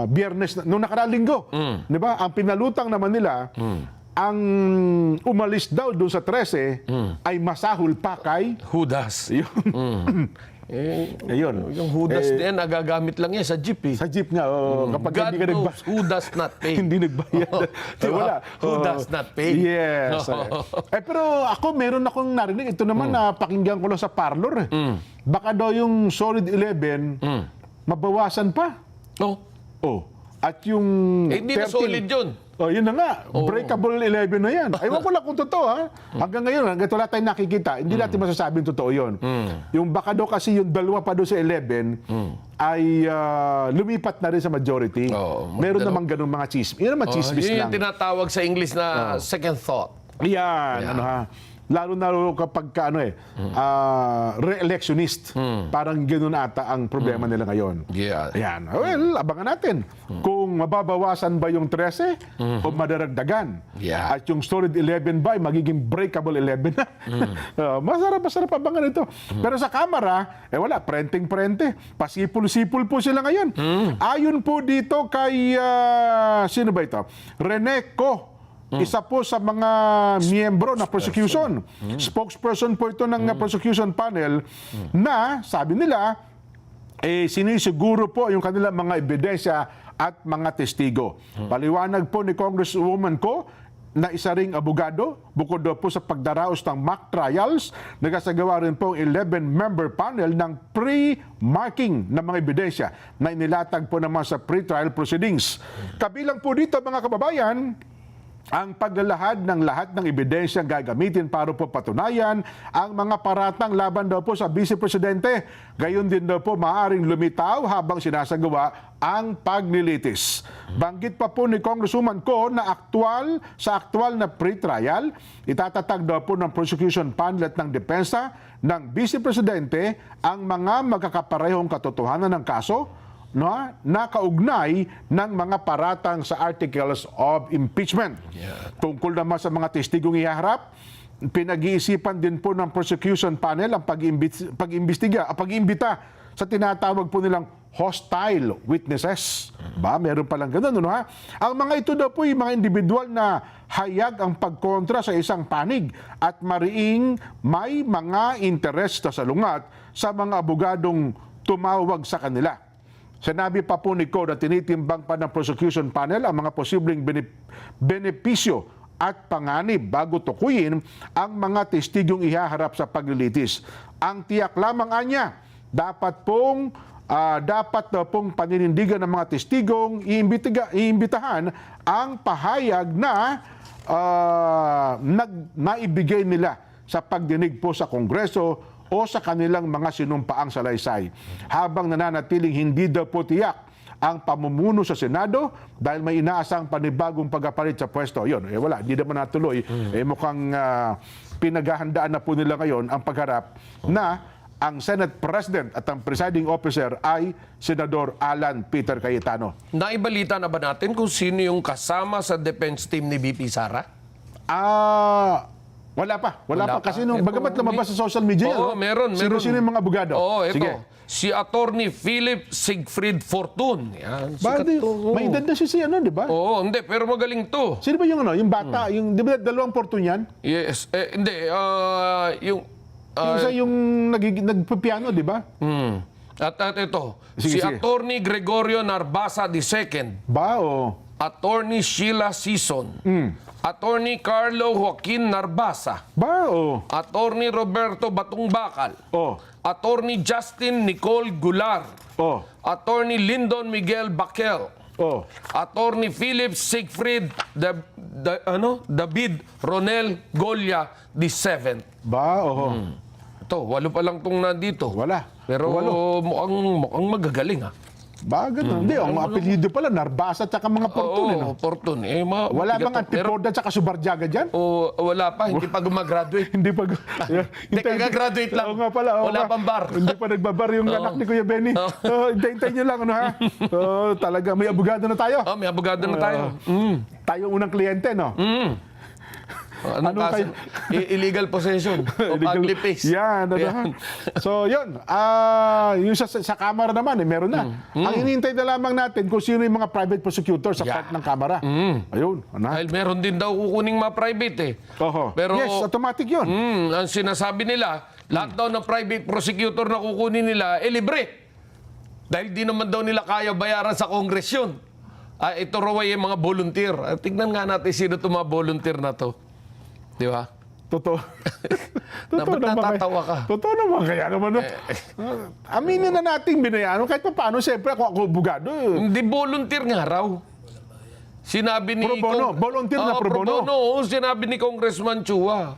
Biyernes, nung nakaraang linggo, di ba? Ang pinalutang naman nila, ang umalis daw doon sa 13 ay masahol pa kay Judas. Ayun. Yung Judas din, nagagamit lang yan sa jeep Sa jeep nga. Kapag God hindi ka knows who does not pay. hindi nagbayad. Wala. Who does not pay. Yes. Pero ako, meron akong narinig. Ito naman, pakinggan ko lang sa parlor. Baka daw yung solid 11, mabawasan pa. At yung hindi na solid yun. Yun na nga. Breakable 11 na yan. Ewan ko lang kung totoo, Hanggang ngayon, hanggang wala tayong nakikita, hindi natin masasabing totoo yun. Yung baka daw kasi yung dalawa pa doon sa 11 ay lumipat na rin sa majority. Meron namang ganun mga chismis. Yun naman chismis yun lang. yung tinatawag sa English na second thought. Yan. Lalo na kapag re-electionist. Parang ganoon ata ang problema nila ngayon. Ayan. Well, abangan natin kung mababawasan ba yung 13 o madaragdagan. At yung solid 11 ba ay magiging breakable 11 na. Masarap abangan ito. Pero sa Kamara, wala, prenting-prente. Pasipul-sipul po sila ngayon. Ayon po dito kay, sino ba ito? Rene Co. Isa po sa mga miyembro na prosecution. Spokesperson po ito ng prosecution panel na sabi nila, sinisiguro po yung kanilang mga ebidensya at mga testigo. Paliwanag po ni Congresswoman Co na isa ring abogado. Bukod daw po sa pagdaraos ng mock trials, nagsasagawa rin po ang 11-member panel ng pre-marking ng mga ebidensya na inilatag po naman sa pre-trial proceedings. Kabilang po dito mga kababayan, ang paglalahad ng lahat ng ebidensyang gagamitin para po patunayan ang mga paratang laban daw po sa Vice Presidente. Gayon din daw po maaaring lumitaw habang sinasagawa ang paglilitis. Banggit pa po ni Congresswoman Ko na sa aktual na pre-trial, itatatag daw po ng prosecution panel at ng depensa ng Vice Presidente ang mga magkakaparehong katotohanan ng kaso na kaugnay ng mga paratang sa articles of impeachment. Tungkol naman sa mga testigong ihaharap, pinag-iisipan din po ng prosecution panel ang pag-imbita sa tinatawag po nilang hostile witnesses. Meron palang ganun, ha? Ang mga ito daw po yung mga individual na hayag ang pagkontra sa isang panig at mariing may mga interes na salungat sa mga abogadong tumawag sa kanila. Sinabi pa po ni Ko na tinitimbang pa ng prosecution panel ang mga posibleng benepisyo at panganib bago tukuyin ang mga testigong ihaharap sa paglilitis. Ang tiyak lamang anya, dapat daw pong paninindigan ng mga testigong iimbitahan ang pahayag na naibigay nila sa pagdinig po sa Kongreso o sa kanilang mga sinumpaang salaysay. Habang nananatiling hindi daw po tiyak ang pamumuno sa Senado dahil may inaasang panibagong pagkapalit sa pwesto. Yun, wala, hindi naman natuloy. Mukhang pinaghahandaan na po nila ngayon ang pagharap na ang Senate President at ang presiding officer ay Senador Alan Peter Cayetano. Naibalita na ba natin kung sino yung kasama sa defense team ni VP Sara? Wala pa. Kasi nung bagamat lumabas sa social media, meron. Sino yung mga abogado? Ito. Sige. Si Attorney Philip Siegfried Fortun. Yan, may edad na siya, di ba? Hindi, pero magaling to. Sino ba yung yung bata, yung, di ba dalawang Fortun yan? Yes, hindi, yung isa yung nagpipiano, di ba? At ito, Sige. Attorney Gregorio Narbasa II. Attorney Sheila Sison. Attorney Carlo Joaquin Narbasa. Attorney Roberto Batungbakal. Attorney Justin Nicole Gular. Attorney Lyndon Miguel Baquel. Attorney Philip Siegfried David Ronel Golia VII. Ito, 8 pa lang itong nandito. Pero mukhang magagaling, ha? Ganun. Hindi, ang apelyido pala, Narbasa at saka mga Fortun. Fortun. Wala bang Antipoda at saka Subarjaga dyan? Wala pa, hindi pa gumagraduate. Hindi pa. Kagagraduate lang. Oo nga pala. Wala pang bar. Hindi pa nagbabar yung anak ni Kuya Benny. Hintay nyo lang, ha? Talaga, may abogado na tayo. May abogado na tayo. Tayo unang kliyente, no? Anong kaso? Illegal possession of ugly face. Yan. So, yun. Yung sa Kamara naman, meron na. Ang hinihintay na lamang natin kung sino yung mga private prosecutor sa part ng Kamara. Ayun. Dahil meron din daw kukuning mga private, Pero, yes, automatic yun. Ang sinasabi nila, lahat daw ng private prosecutor na kukunin nila, libre. Dahil di naman daw nila kaya bayaran sa Congress yun. Ito raw ay mga volunteer. Tignan nga natin sino itong mga volunteer na to. Di ba? Totoo. Dapat natatawa ka. Totoo naman. Kaya naman. Aminin na natin binayaan. Kahit pa paano, siyempre ako abogado. Hindi volunteer nga raw. Sinabi ni... Pro bono. Volunteer na pro bono. Sinabi ni Congressman Chua.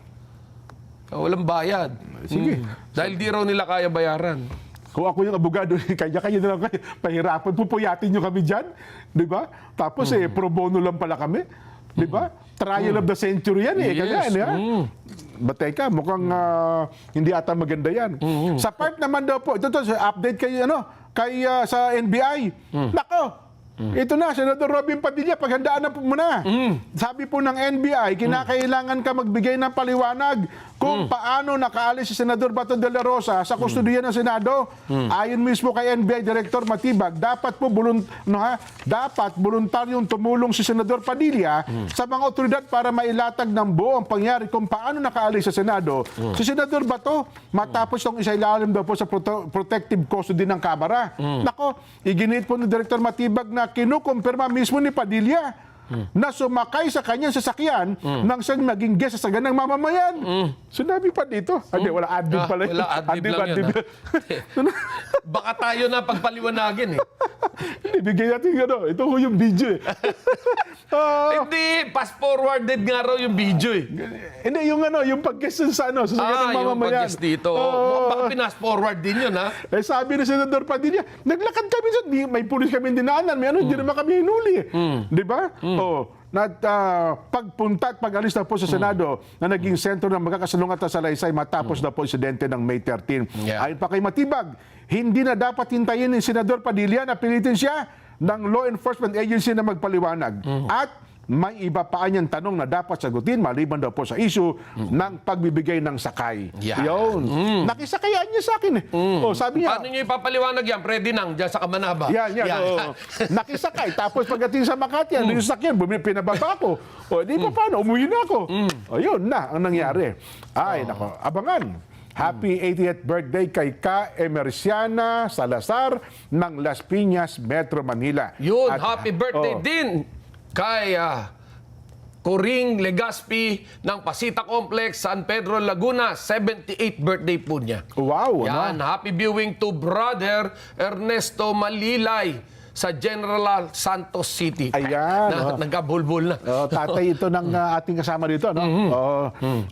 Walang bayad. Sige. Dahil di raw nila kaya bayaran. Kung ako yung abogado, kanya-kanya na lang kayo. Pahirapan, pupuyatin nyo kami dyan. Di ba? Tapos pro bono lang pala kami. Di ba? Trial of the century yan Yes. Teka, mukhang hindi ata maganda yan. Sa part naman daw po, ito update kay sa NBI. Nako! Ito na, Senador Robin Padilla, paghandaan na po muna. Sabi po ng NBI, kinakailangan ka magbigay ng paliwanag kung paano nakaalis si Senador Bato de la Rosa sa kustudiya ng Senado. Ayon mismo kay NBI Director Matibag, dapat voluntaryong tumulong si Senador Padilla sa mga otoridad para mailatag ng buo ang pangyari kung paano nakaalis sa Senado si Senador Bato matapos itong isailalim daw po sa protective custody ng Kamara. Nako, iginit po ni Director Matibag na kinukumpirma mismo ni Padilla na sumakay sa kanyang sasakyan nang siyang naging guest sa saganang mamamayan. Sinabi pa dito. Hindi, wala adlib pala. Wala, adlib lang yun. Baka tayo na pagpaliwanagin eh. Hindi, bigyan natin ito ho yung video eh. Hindi, fast forwarded nga raw yung video eh. Hindi, yung pag-guest sa sa saganang Yung mamamayan. pag-guest dito. Baka pinas forward din yun ha. Eh sabi ni Senador Padilla, naglakad kami sa, may pulis kami dinaanan, may hindi naman kami hinuli. Di ba? Pagpunta at pag-alis na po sa Senado na naging sentro ng magkakasalungat na salaysay matapos na po insidente ng May 13. Ayon pa kay Matibag, hindi na dapat hintayin ni Senador Padilla na pilitin siya ng law enforcement agency na magpaliwanag. At may iba pa niyang tanong na dapat sagutin maliban daw po sa issue ng pagbibigay ng sakay. Yun. Nakisakayan niya sa akin eh. Sabi niya, Paano niyo ipapaliwanag yan? Pwede nang dyan sa Kamanaba. yan. Nakisakay. Tapos pagdating sa Makati, yung sakyan, pinababa ko. Di pa paano? Umuwi na ako. Ayun na ang nangyari. Ay, nako. Abangan. Happy 80th birthday kay Ka Emerciana Salazar ng Las Piñas, Metro Manila. Yun, happy birthday din kay Coring Legaspi ng Pasita Complex, San Pedro, Laguna. 78th birthday po niya. Wow. Yan, happy viewing to brother Ernesto Malilay sa General Santos City. Ayan. Nagkabulbul na. Tatay ito ng ating kasama dito.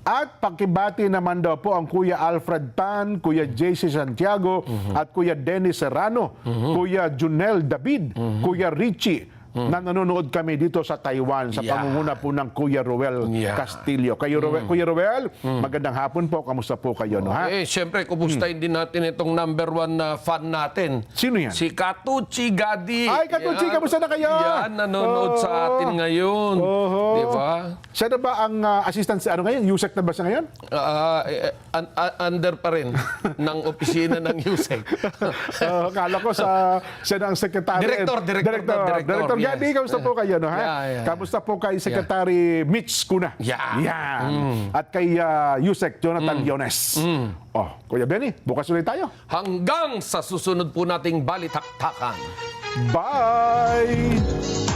At pagkibati naman daw po ang Kuya Alfred Tan, Kuya JC Santiago, at Kuya Dennis Serrano, Kuya Junel David, Kuya Richie, na nanonood kami dito sa Taiwan sa pangunguna po ng Kuya Roel Castillo. Kuya Roel, magandang hapon po. Kamusta po kayo? Siyempre, kumustahin din natin itong #1 na fan natin. Sino yan? Si Katuchi Gadi. Ay, Katuchi, kamusta na kayo? Yan, nanonood sa atin ngayon. Di ba? Siya na ba ang assistant sa ngayon? Yusek na ba siya ngayon? Under pa rin ng opisina ng USEC. Kala ko siya na ang secretary. Director Gadi, kamusta po kayo? Kamusta po kay Secretary Mitch Cuna? Yan. At kay Yusek Jonathan Diones. Kuya Benny, bukas ulit tayo. Hanggang sa susunod po nating balitaktakan. Bye!